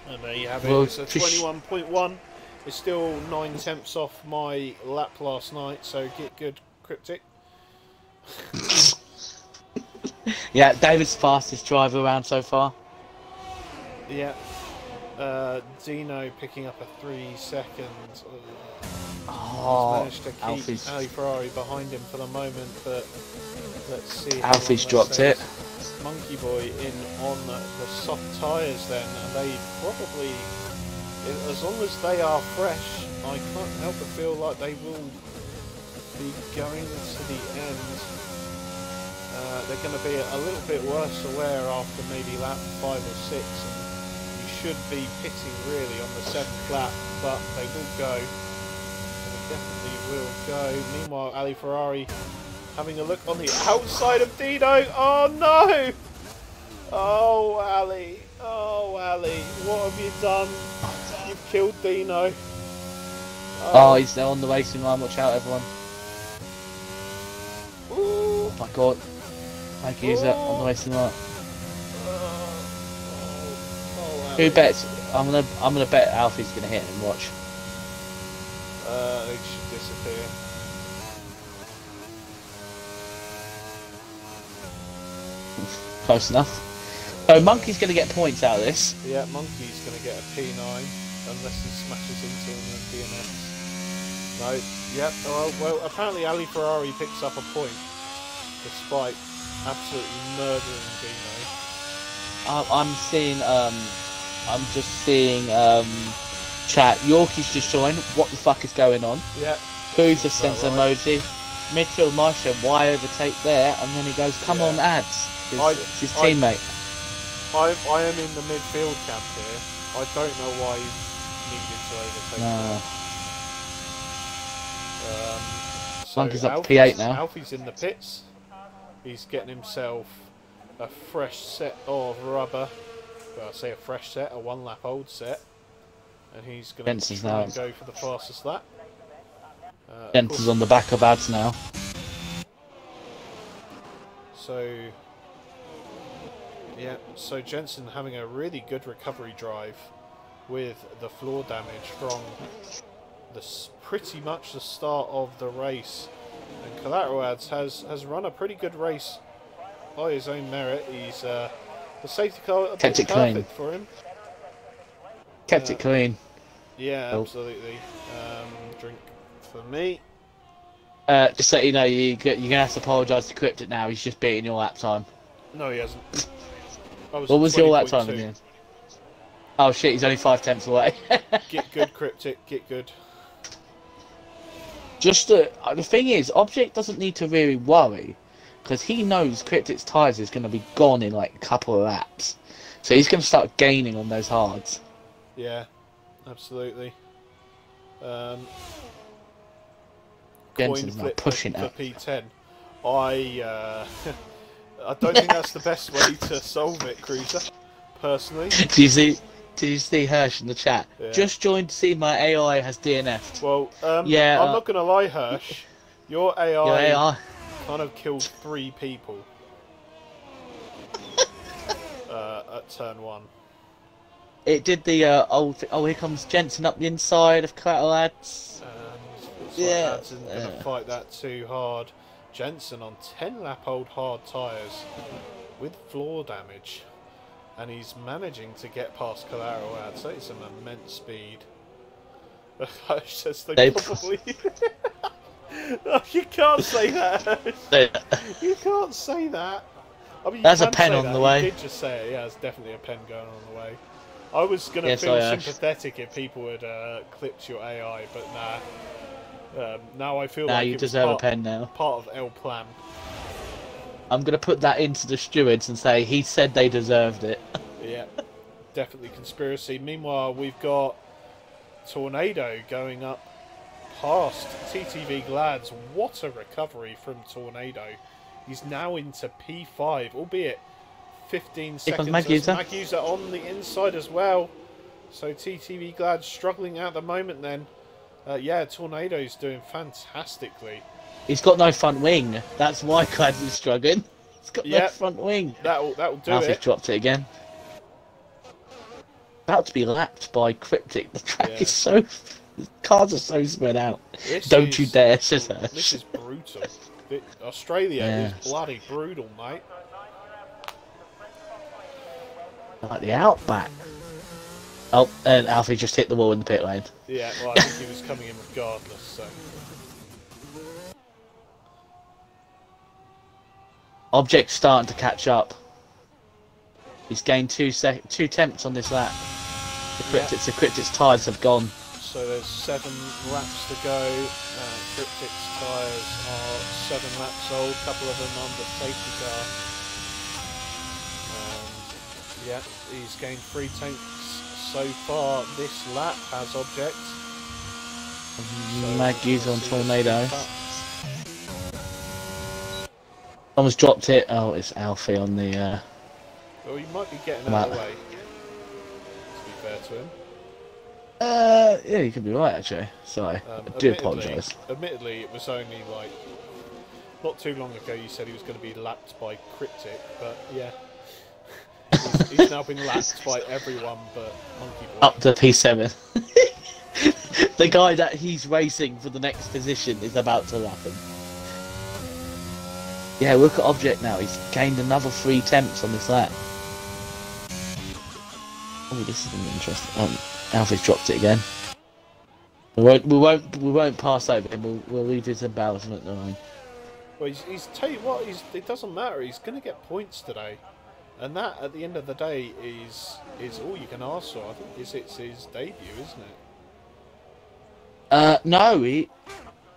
And there you have it. It's a 21.1. It's still 9/10 off my lap last night, so get good, Cryptic. Yeah, David's fastest driver around so far. Yeah. Dino picking up a 3 seconds. Oh, managed to keep Ali Ferrari behind him for the moment, but let's see. Alfie's dropped it. Monkey Boy in on the soft tyres then, and they probably, as long as they are fresh, I can't help but feel like they will be going to the end. They're going to be a little bit worse aware after maybe lap 5 or 6. And should be pitting really on the 7th lap, but they will go. They definitely will go. Meanwhile, Ali Ferrari having a look on the outside of Dino. Oh no! Oh Ali, oh Ali, what have you done? You've killed Dino. Oh, he's there on the racing line. Watch out, everyone! Ooh. Oh my God! Thank you, on the racing line. Who bets? I'm gonna bet Alfie's gonna hit him. Watch. They should disappear. Close enough. So Monkey's gonna get points out of this. Yeah, Monkey's going to get a P9 unless he smashes into him with DNS. No, yep. Well, apparently Ali Ferrari picks up a point despite absolutely murdering Dino. I'm seeing. I'm just seeing. Chat. Yorkie's just joined. What the fuck is going on? Yeah. Who's just sent an emoji? Midfield Marsha, why overtake there? And then he goes, "Come on, ads." It's his teammate. I am in the midfield camp here. I don't know why he needed to overtake. No. So Monkey's up to P8 now. Alfie's in the pits. He's getting himself a fresh set of rubber. Well, I say a fresh set, a 1 lap old set. And he's going to try and go for the fastest lap. Jensen's on the back of ads now. So, yeah, so Jensen having a really good recovery drive with the floor damage from pretty much the start of the race. And Collateral Ads has run a pretty good race by his own merit. He's the safety car a bit perfect for him. Kept it clean. Yeah, absolutely. Drink for me. Just so you know, you're gonna have to apologise to Cryptic now. He's just beating your lap time. No, he hasn't. What was your lap time in the end? Oh shit, he's only 5 tenths away. Get good, Cryptic. Get good. Just the thing is, Object doesn't need to really worry because he knows Cryptic's tyres is going to be gone in like a couple of laps, so he's going to start gaining on those hards. Yeah, absolutely. Jensen's Coin now pushing for it. P10. I don't think that's the best way to solve it, Cruiser. Personally. Did you see Hirsch in the chat? Yeah. Just joined to see my AI has DNF'd. Well, yeah, I'm not gonna lie, Hirsch. Your AI kind of killed 3 people at turn 1. It did the old. Oh, here comes Jensen up the inside of Collateral Ads. Yeah, Ads isn't gonna fight that too hard. Jensen on 10 lap old hard tyres with floor damage. And he's managing to get past Collateral Ads. That is some immense speed. Hirsch says they probably... Oh, you can't say that. You can't say that. I mean, there's a pen on the way. You did just say it. Yeah, there's definitely a pen going on the way. I was going to feel sympathetic if people had clipped your AI, but nah. Now I feel like you deserve a pen now. Part of El Plan. I'm going to put that into the stewards and say he said they deserved it. Yeah, definitely conspiracy. Meanwhile, we've got Tornado going up past TTV Glads. What a recovery from Tornado. He's now into P5, albeit 15 seconds. Magusa on the inside as well. So TTV Glads struggling at the moment then. Yeah, Tornado's doing fantastically. He's got no front wing. That's why Glads is struggling. He's got no front wing. That'll do Alfie's dropped it again. About to be lapped by Cryptic. The track is so... The cars are so spread out. Don't you dare, sister. This is brutal. Australia is bloody brutal, mate. Like the Outback. Oh, and Alfie just hit the wall in the pit lane. Yeah, well, I think he was coming in regardless, so... Object's starting to catch up. He's gained 2 tenths on this lap. The Cryptic's tyres have gone. So there's 7 laps to go. Cryptic's tyres are 7 laps old. A couple of them on the safety car. Yeah, he's gained 3 tenths so far this lap, has Object. Maggie's on Tornado. Someone's dropped it. Oh, it's Alfie on the... Well, he might be getting out of the way, to be fair to him. Yeah, you could be right, actually. Sorry, I do apologise. Admittedly, it was only like... Not too long ago you said he was going to be lapped by Cryptic, but yeah. He's now been lapped by everyone but Monkey Boy. Up to P7. The guy that he's racing for the next position is about to lap him. Yeah, look at Object now. He's gained another 3 tenths on this lap. Oh, this is interesting. Alfie's dropped it again. We won't pass over him. We'll leave his embarrassment alone. Well, he's tell you what. It doesn't matter. He's going to get points today, and that at the end of the day is all you can ask for. I think it's his debut, isn't it? No,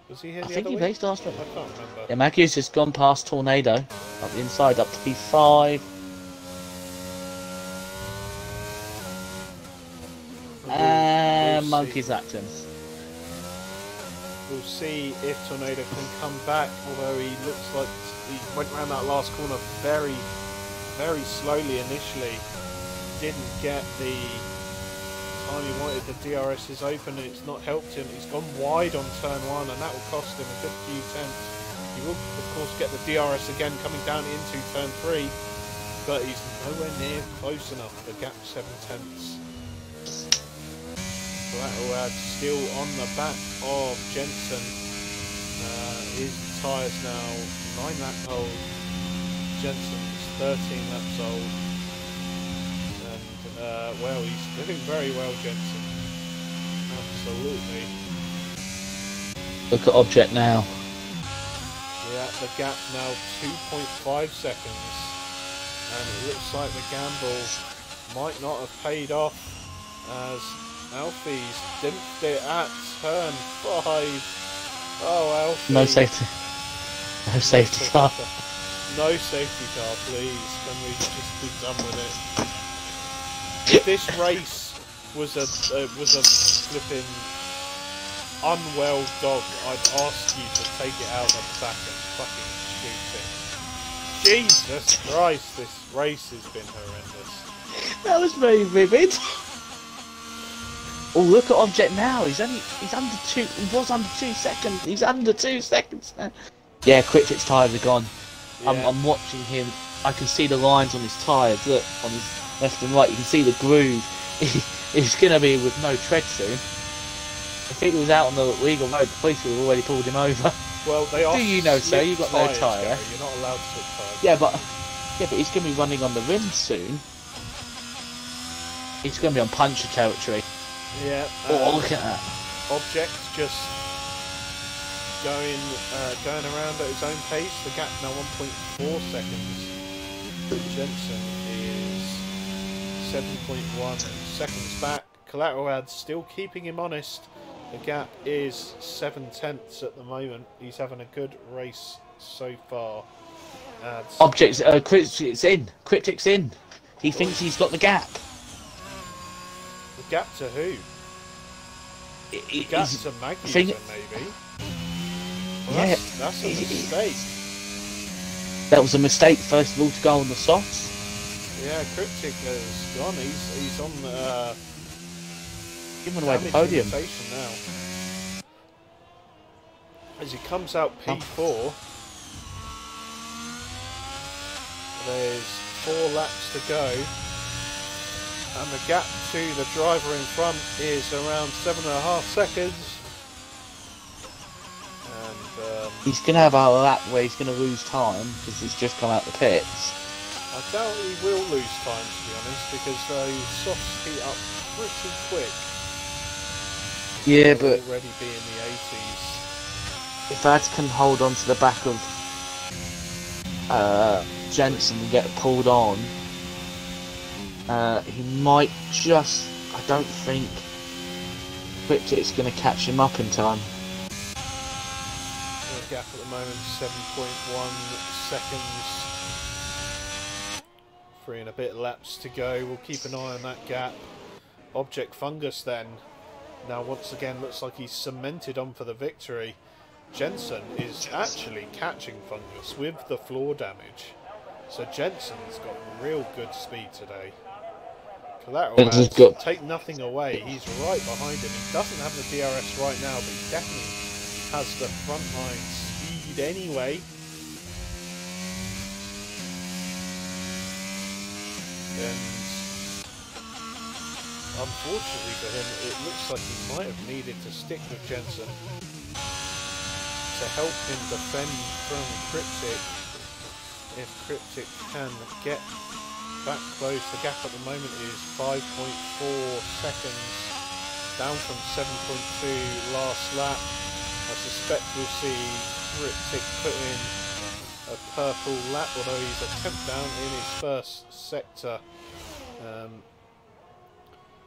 Was he here? I the think other he week? raced last week. I can't remember. Yeah, Maggie's just gone past Tornado up the inside, up to P5. And we'll Monkey's see. Actions. We'll see if Tornado can come back. Although he looks like he went around that last corner very, very slowly initially. Didn't get the time he wanted. The DRS is open and it's not helped him. He's gone wide on turn 1 and that will cost him a good few tenths. He will of course get the DRS again coming down into turn 3, but he's nowhere near close enough. The gap 7 tenths. Collateral still on the back of Jensen. His tyres now 9 laps old. Jensen's 13 laps old. Well, he's doing very well, Jensen. Absolutely. Look at Object now. Yeah, the gap now 2.5 seconds. And it looks like the gamble might not have paid off as Alfie's dimped it at turn 5. Oh, Alfie. No safety. No safety car. No safety car, please. Can we just be done with it? If this race was a flipping unwell dog, I'd ask you to take it out of the back and fucking shoot it. Jesus Christ, this race has been horrendous. That was very vivid. Oh, look at Object now. He's under 2. He was under 2 seconds. He's under 2 seconds now. Yeah, Cryptic's tyres are gone. Yeah. I'm watching him. I can see the lines on his tyres. Look, on his left and right, you can see the groove. He's going to be with no tread soon. If he was out on the legal road, the police would have already pulled him over. Well, they are. Do you know, sir? You've got no tyres, tyre. Gary. You're not allowed to switch tyres. Yeah, but he's going to be running on the rims soon. He's going to be on puncture territory. Yeah. Oh, look at that. Object just going around at his own pace. The gap now 1.4 seconds. Jensen is 7.1 seconds back. Collateral Ad's still keeping him honest. The gap is 7 tenths at the moment. He's having a good race so far. Objects, Cryptic's in. Cryptic's in. He thinks he's got the gap. The gap to who? The gap to Maggie, maybe. Well, Yeah, that's a mistake. That was a mistake, first of all, to go on the softs. Yeah, Cryptic has gone. He's on the Giving away the podium. now. As he comes out P4, there's 4 laps to go, and the gap to the driver in front is around 7.5 seconds. And he's going to have a lap where he's going to lose time because he's just come out the pits. I doubt he will lose time, to be honest, because those softs heat up pretty quick. Yeah, They'll but already be in the 80s. if Ads can hold on to the back of Jensen and get pulled on, he might just... I don't think Cryptic's going to catch him up in time. The gap at the moment 7.1 seconds. 3 and a bit laps to go. We'll keep an eye on that gap. Object Fungus then. Now once again looks like he's cemented on for the victory. Jensen is actually catching Fungus with the floor damage. So Jensen's got real good speed today. Collateral Jensen's Ads, got- take nothing away. He's right behind him. He doesn't have the DRS right now, but he definitely has the front line speed anyway. And unfortunately for him, it looks like he might have needed to stick with Jensen to help him defend from Cryptic. If Cryptic can get back close, the gap at the moment is 5.4 seconds, down from 7.2 last lap. I suspect we'll see Cryptic put in a purple lap, although he's a tenth down in his first sector.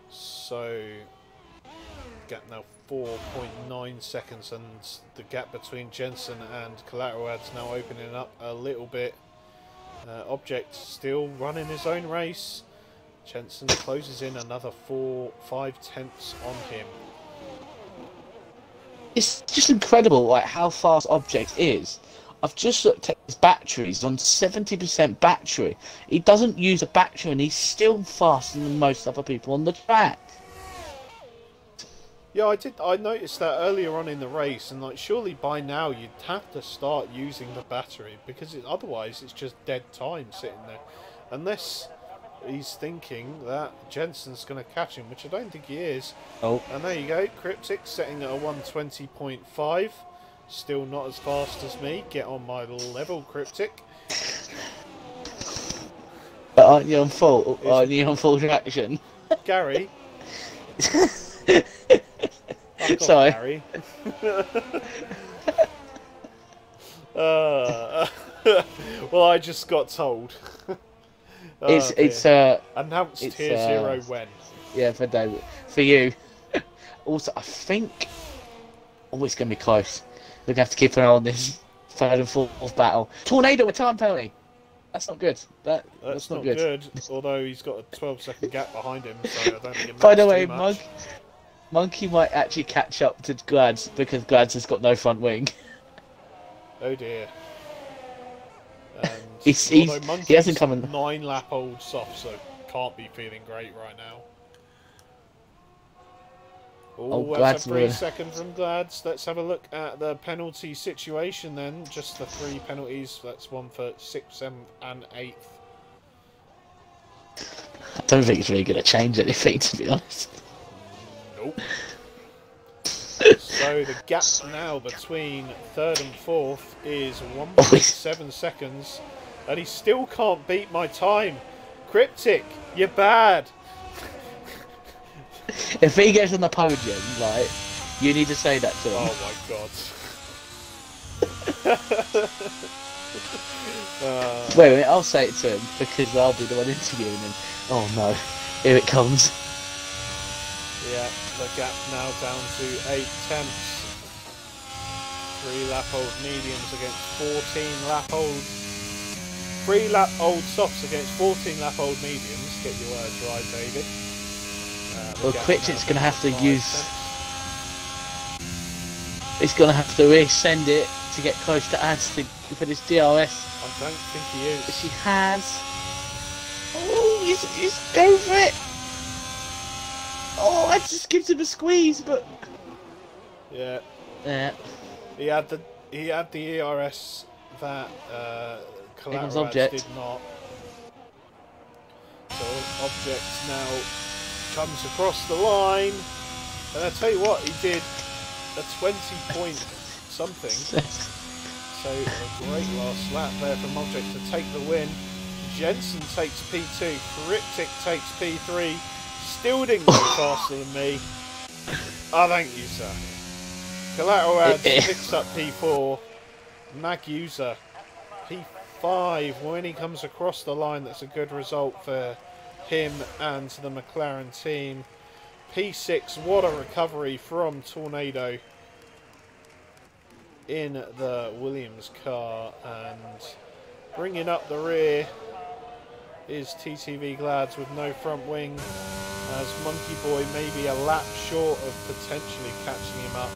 So gap now 4.9 seconds, and the gap between Jensen and Collaterad's now opening up a little bit. Object still running his own race. Jensen closes in another 5 tenths on him. It's just incredible, like how fast Object is. I've just looked at his batteries on 70% battery. He doesn't use a battery, and he's still faster than most other people on the track. Yeah, I noticed that earlier on in the race, and like surely by now you'd have to start using the battery, because otherwise it's just dead time sitting there, unless he's thinking that Jensen's going to catch him, which I don't think he is. Oh, and there you go, Cryptic setting at a 120.5, still not as fast as me. Get on my level, Cryptic. but aren't you on full? Aren't you on full traction? Gary. Sorry. Gary. Well, I just got told. It's announced it's, tier 0 when. Yeah, for David, for you. Also, I think it's going to be close. We're going to have to keep an eye on this third and fourth battle. Tornado with time penalty. That's not good. That's not good. Although he's got a 12-second gap behind him, so I don't think it matters. By the way, too much. Monkey might actually catch up to Glads because Glads has got no front wing. Oh dear. And he hasn't come in 9-lap-old soft, so can't be feeling great right now. Oh, that's a 3 second from Glads. Let's have a look at the penalty situation then. Just the 3 penalties. That's one for 6th, 7th, and 8th. I don't think it's really going to change anything, to be honest. Nope. So the gap now between 3rd and 4th is 1.7 seconds, and he still can't beat my time. Cryptic, you're bad. If he gets on the podium, like, you need to say that to him. Oh my god. Wait, I'll say it to him because I'll be the one interviewing him. Oh no, here it comes. Yeah, the gap now down to 8 tenths. 3-lap-old mediums against 14-lap-old. 3-lap-old softs against 14-lap-old mediums. Get your words right, David. Well, Cryptic's going to have to use... He's going to have to resend it to get close to Ads for this DRS. I don't think he is. But she has... Oh, he's going for it! Oh, I just gives him a squeeze, but... Yeah. Yeah. He had the ERS that Collateral did not. So Object now comes across the line, and I tell you what, he did a 20 point something. So a great last lap there from Object to take the win. Jensen takes P2, Cryptic takes P3, still didn't go faster than me. Oh, thank you, sir. Collateral picks up P4, Mag User P5. When he comes across the line, that's a good result for him and the McLaren team. P6, what a recovery from Tornado in the Williams car, and bringing up the rear is TTV Glads with no front wing, as Monkey Boy may be a lap short of potentially catching him up,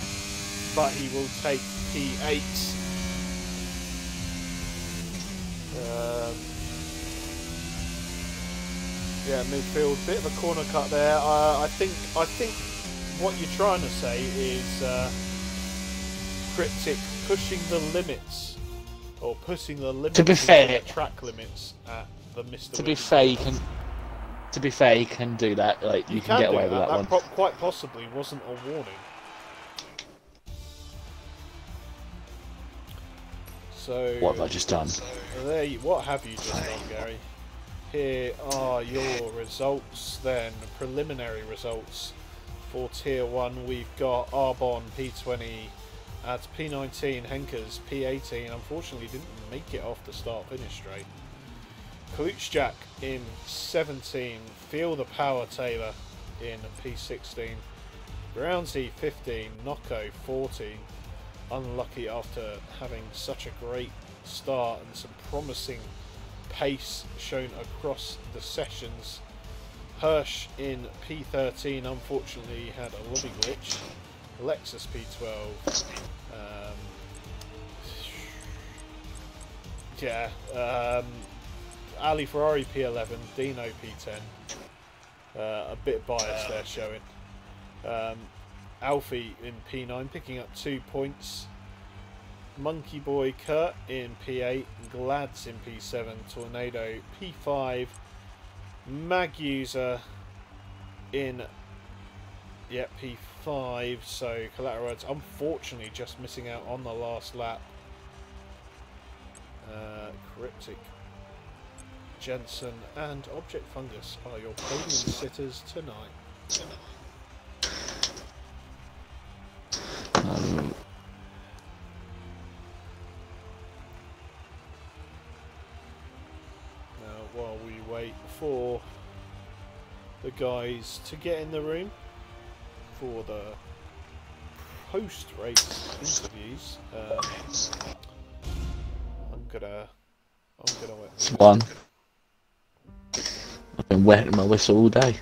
but he will take P8. Yeah, midfield, bit of a corner cut there. I think what you're trying to say is Cryptic pushing the limits, or pushing the limits, to be fair, track limits at the Mr. To be fair, you can To be fair, you can do that. Like you can get away with that one. Quite possibly wasn't a warning. So What have I just done? What have you just done, Gary? Here are your results then, preliminary results for Tier 1. We've got Arbon P20 at P19, Henkers P18, unfortunately didn't make it off the start-finish straight. Kaluchjak in 17, Feel the Power Taylor in P16, Brownsy 15, Nocco 14, unlucky after having such a great start and some promising pace shown across the sessions. Hirsch in P13 unfortunately had a lobby glitch. Lexus P12. Ali Ferrari P11, Dino P10. A bit biased there showing. Alfie in P9 picking up 2 points. Monkey Boy Kurt in P8, Glads in P7, Tornado P5, Mag User in P5, so Collateral Roads unfortunately just missing out on the last lap. Cryptic, Jensen and Object Fungus are your podium sitters tonight. While we wait for the guys to get in the room for the post-race interviews, I'm gonna It's one. I've been wetting my whistle all day.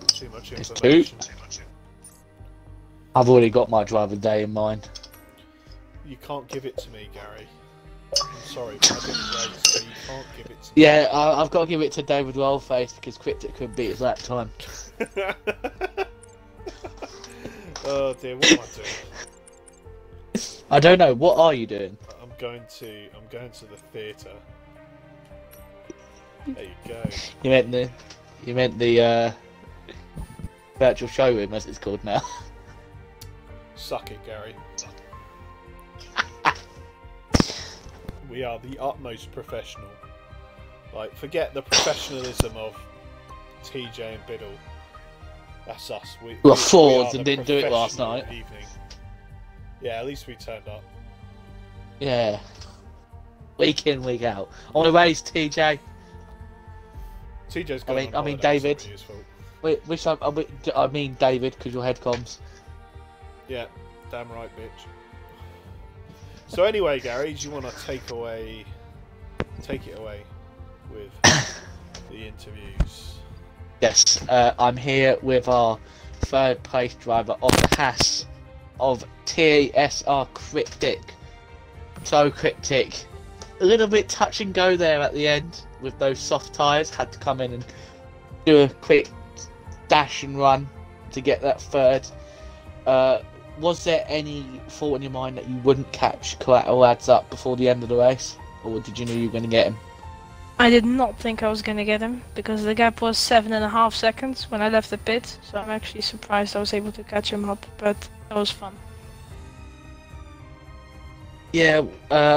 Too much It's information. I've already got my driver day in mind. You can't give it to me, Gary. I'm sorry, but I didn't race, so you can't give it to me. Yeah, I've got to give it to David Rollface because Cryptic could beat his lap time. Oh dear, what am I doing? I don't know. What are you doing? I'm going to the theatre. There you go. You meant the virtual showroom, as it's called now. Suck it, Gary. We are the utmost professional. Like, forget the professionalism of TJ and Biddle. That's us. We were are frauds the and didn't do it last professional night. Evening. Yeah, at least we turned up. Yeah. Week in, week out. On the race, TJ. TJ's going I mean David. I mean David, because your head comms. Yeah, damn right, bitch. So anyway, Gary, do you want to take it away with the interviews? Yes, I'm here with our third place driver of the Haas of TSR Cryptic. So Cryptic, a little bit touch and go there at the end with those soft tyres. Had to come in and do a quick dash and run to get that third. Was there any thought in your mind that you wouldn't catch Collateral Ads up before the end of the race? Or did you know you were going to get him? I did not think I was going to get him, because the gap was 7.5 seconds when I left the pit, so I'm actually surprised I was able to catch him up, but that was fun. Yeah,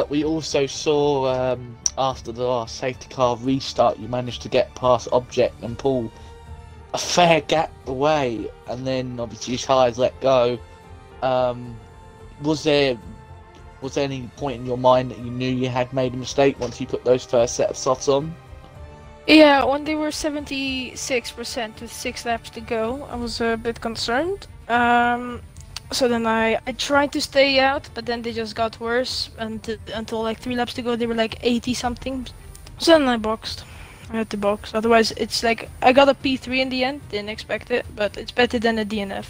we also saw after the last safety car restart, you managed to get past Object and pull a fair gap away, and then obviously your tyres let go. Was there any point in your mind that you knew you had made a mistake once you put those first set of softs on? Yeah, when they were 76% with 6 laps to go, I was a bit concerned. So then I tried to stay out, but then they just got worse, and until like 3 laps to go they were like 80 something. So then I boxed. I had to box, otherwise it's like I got a P3 in the end, didn't expect it, but it's better than a DNF.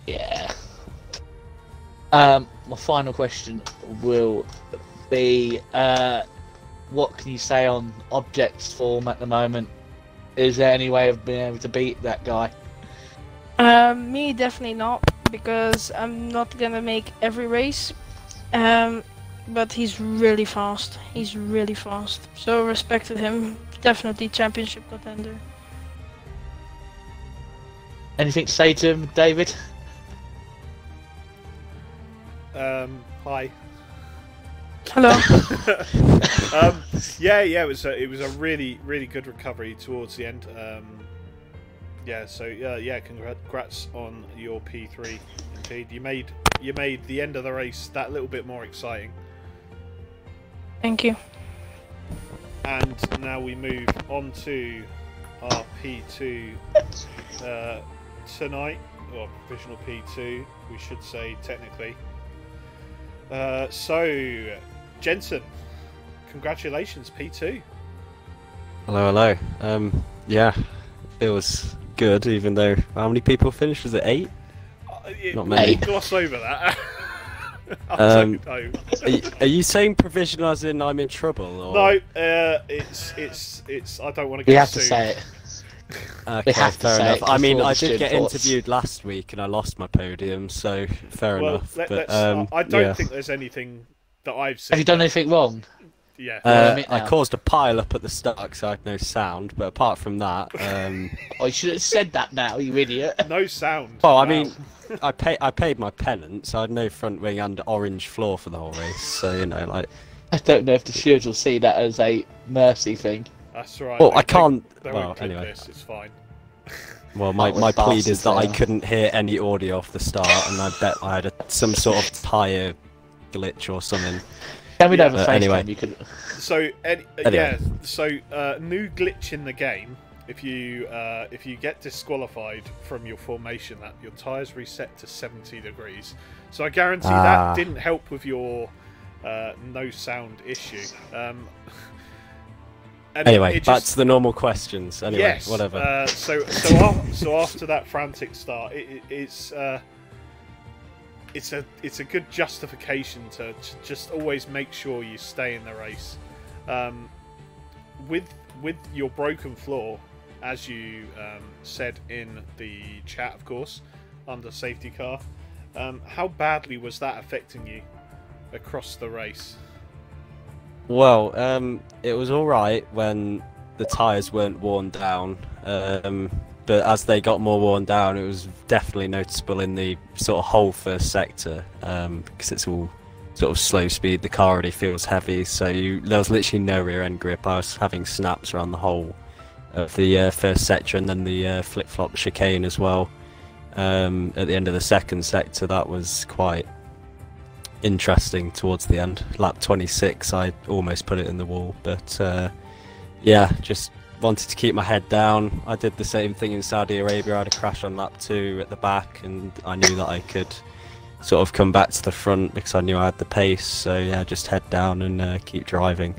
Yeah. My final question will be, what can you say on Object's form at the moment? Is there any way of being able to beat that guy? Me, definitely not, because I'm not gonna make every race. but he's really fast. He's really fast. So respected him. Definitely championship contender. Anything to say to him, David? Hi. Hello. Yeah, it was a really good recovery towards the end. Congrats on your P3. Indeed, you made the end of the race that little bit more exciting. Thank you. And now we move on to our P2 tonight, or provisional P2, we should say technically. So, Jensen, congratulations, P2. Hello. Yeah, it was good, even though how many people finished? Was it 8? Not many. Gloss over that. I don't know. Are you saying provisional as in I'm in trouble? Or? No, it's. I don't want to get We have sued. to say it. Okay, We have to fair say enough. it I mean, before I the did get student votes. interviewed last week and I lost my podium, so fair Well, enough. let's. But, I don't yeah. think there's anything that I've seen. Have you done anything wrong? Yeah. admit I now. caused a pile up at the start because I had no sound, but apart from that, Oh, you should have said that now, you idiot. No sound. well, I Wow. mean, I paid my penance. I had no front wing and orange floor for the whole race, so you know, like. I don't know if the stewards will see that as a mercy thing. That's right. Well, They- I can't. They Well, won't clip anyway. this. It's fine. Well, my was plea is that I bastards, yeah. couldn't hear any audio off the start, and I bet I had some sort of tyre glitch or something. Can we have a but FaceTime? anyway. You could. So Anyway. yeah. So new glitch in the game. If you get disqualified from your formation, that your tyres reset to 70 degrees. So I guarantee that didn't help with your no sound issue. And Anyway, it back just, to the normal questions. Anyway, yes. whatever. So after that frantic start, it's a good justification to just always make sure you stay in the race. With your broken floor, as you said in the chat, of course, under safety car, how badly was that affecting you across the race? Well, it was all right when the tyres weren't worn down, but as they got more worn down, it was definitely noticeable in the sort of whole first sector, because it's all sort of slow speed. The car already feels heavy, so there was literally no rear end grip. I was having snaps around the whole of the first sector, and then the flip-flop chicane as well. At the end of the second sector, that was quite interesting towards the end. Lap 26, I almost put it in the wall, but yeah, just wanted to keep my head down. I did the same thing in Saudi Arabia. I had a crash on lap 2 at the back, and I knew that I could sort of come back to the front because I knew I had the pace. So yeah, just head down and keep driving.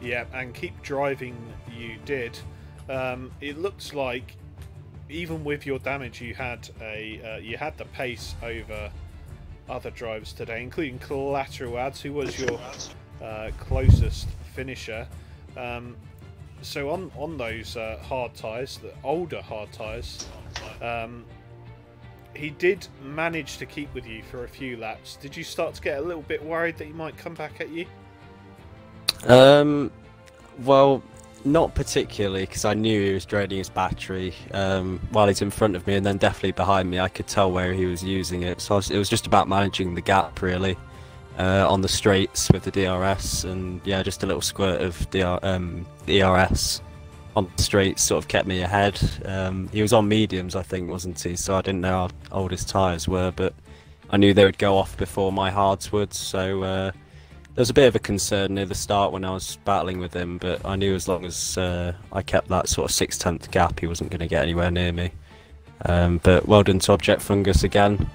Yeah, and keep driving you did. It looks like even with your damage, you had the pace over other drivers today, including Collateral Ads, who was your closest finisher. So on those hard tyres, the older hard tyres, he did manage to keep with you for a few laps. Did you start to get a little bit worried that he might come back at you? Well, not particularly, because I knew he was draining his battery while he's in front of me, and then definitely behind me. I could tell where he was using it, so it was just about managing the gap really on the straights with the DRS, and yeah, just a little squirt of ERS on the straights sort of kept me ahead. He was on mediums, I think, wasn't he? So I didn't know how old his tyres were, but I knew they would go off before my hards would, so there was a bit of a concern near the start when I was battling with him, but I knew as long as I kept that sort of 6/10 gap, he wasn't going to get anywhere near me. But well done to Object Fungus again.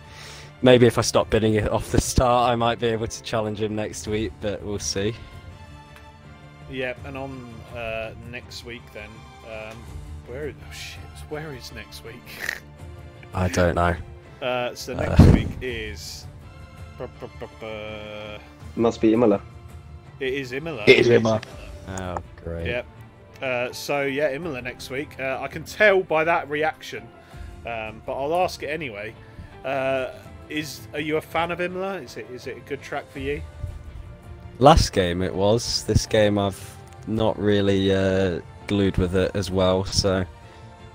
Maybe if I stop bidding it off the start, I might be able to challenge him next week, but we'll see. Yeah, and on next week then, where is next week? I don't know. So next week is... Must be Imola. It is Imola. It is Emma. Oh, great. Yeah. So yeah, Imola next week. I can tell by that reaction, but I'll ask it anyway. Are you a fan of Imola? Is it a good track for you? Last game it was. This game I've not really glued with it as well. So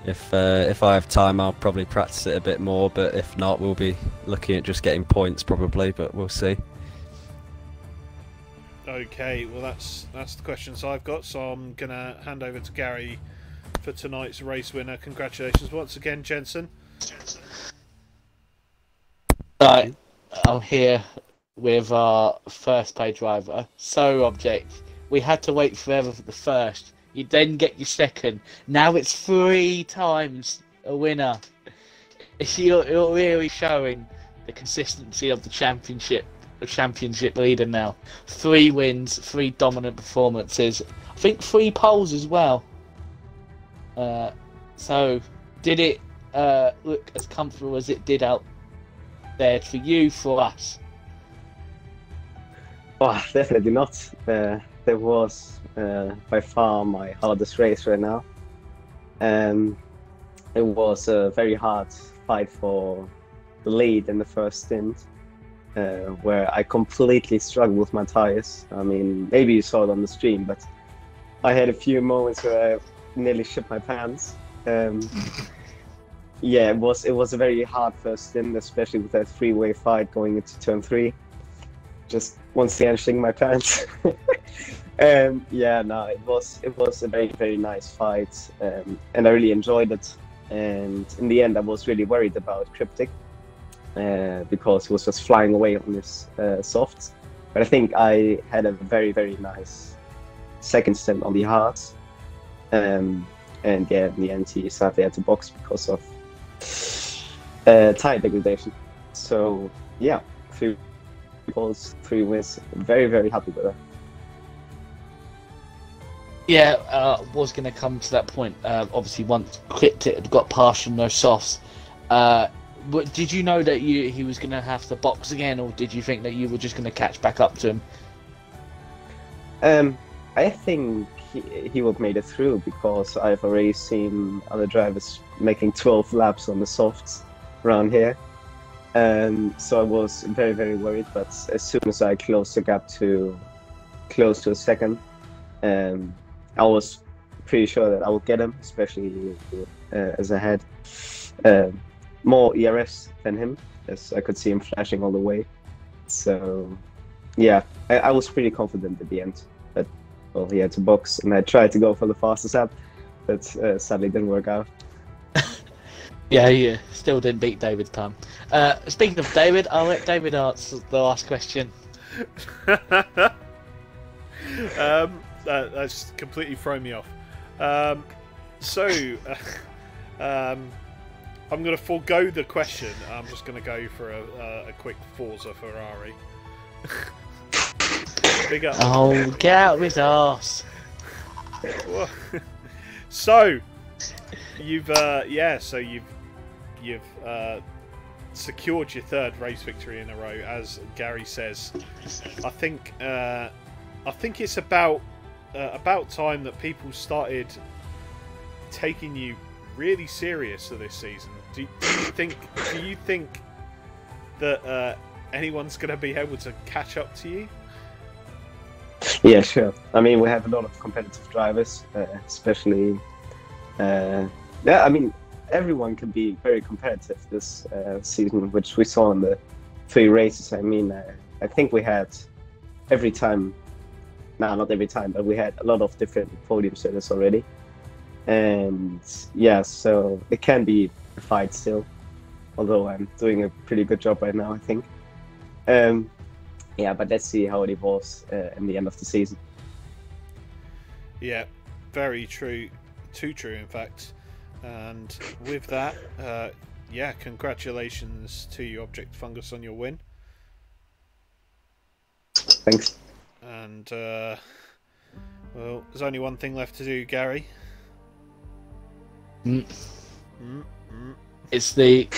if I have time, I'll probably practice it a bit more. But if not, we'll be looking at just getting points probably. But we'll see. Okay, well that's the questions I've got. So I'm gonna hand over to Gary for tonight's race winner. Congratulations once again, Jensen. Right, I'm here with our first pay driver. So, Object, we had to wait forever for the first. You then get your second. Now it's 3 times a winner. You're really showing the consistency of the championship leader now. 3 wins, 3 dominant performances. I think 3 poles as well. So, did it look as comfortable as it did out there for you, for us? Oh, definitely not. There was by far my hardest race right now. It was a very hard fight for the lead in the first stint, where I completely struggled with my tires. I mean, maybe you saw it on the stream, but I had a few moments where I nearly shit my pants. Yeah, it was a very hard first stint, especially with that freeway fight going into turn 3. Just once again shitting my pants. Yeah, no, it was a very, very nice fight, and I really enjoyed it. And in the end, I was really worried about Cryptic, because he was just flying away on his softs. But I think I had a very, very nice second stint on the hards. And yeah, in the end, he sadly had to box because of tire degradation. So yeah, 3 poles, 3 wins. Very, very happy with that. Yeah, was going to come to that point. Obviously, once clipped it, got past from those softs. But did you know that he was going to have to box again, or did you think that you were just going to catch back up to him? I think he would made it through, because I've already seen other drivers making 12 laps on the softs around here. So I was very, very worried, but as soon as I closed the gap to close to a second, I was pretty sure that I would get him, especially as I had more ERS than him, as I could see him flashing all the way. So yeah, I was pretty confident at the end. But well, he had to box, and I tried to go for the fastest lap, but sadly didn't work out. Yeah, still didn't beat David's time. Speaking of David, I'll let David answer the last question. That's completely thrown me off. I'm going to forego the question. I'm just going to go for a quick Forza Ferrari. Big up. Oh, get out of his arse. So, you've secured your 3rd race victory in a row, as Gary says. I think it's about time that people started taking you really serious for this season. Do you think that anyone's going to be able to catch up to you? Yeah, sure. I mean, we have a lot of competitive drivers, especially. Yeah, I mean, everyone can be very competitive this season, which we saw in the 3 races. I mean, I think we had every time. No, not every time, but we had a lot of different podium setters already. And yeah, so it can be a fight still, although I'm doing a pretty good job right now, I think. Yeah, but let's see how it evolves in the end of the season. Yeah, very true. Too true, in fact. And with that, yeah, congratulations to you, Object Fungus, on your win. Thanks. And, well, there's only one thing left to do, Gary. It's the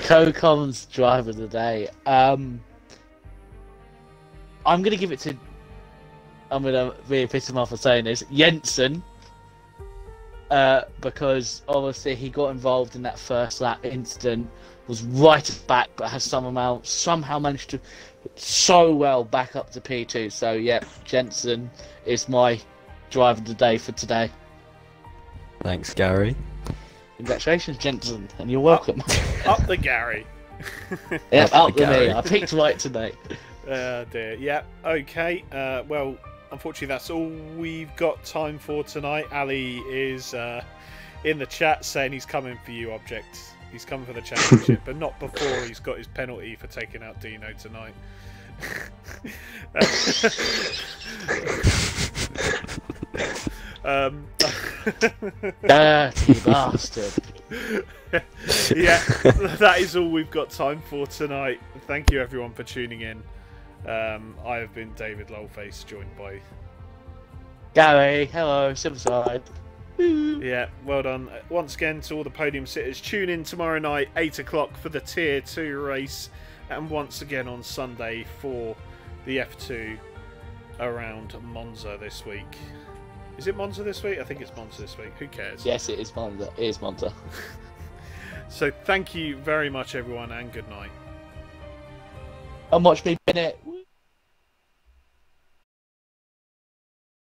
Co-Commons driver of the day. I'm gonna give it to. I'm gonna really piss him off for saying this. Jensen. because obviously he got involved in that first lap incident, was right at the back, but has somehow managed to so well back up to P2. So yeah, Jensen is my driver of the day for today. Thanks, Gary. Congratulations, Jensen, and you're welcome. Up the Gary. Yep, up the to me. Gary. I picked right today. Dear. Yeah. Okay. Well, unfortunately, that's all we've got time for tonight. Ali is in the chat saying he's coming for you, Object. He's coming for the championship, but not before he's got his penalty for taking out Dino tonight. Dirty bastard. Yeah, that is all we've got time for tonight. Thank you everyone for tuning in. I have been David Lolface, joined by Gary, hello, Silverside. Yeah, well done. Once again to all the podium sitters, tune in tomorrow night, 8 o'clock for the Tier 2 race, and once again on Sunday for the F2 around Monza this week. Is it Monza this week? I think it's Monza this week. Who cares? Yes, it is Monza. It is Monza. So thank you very much everyone, and good night. And watch me win it. Woo!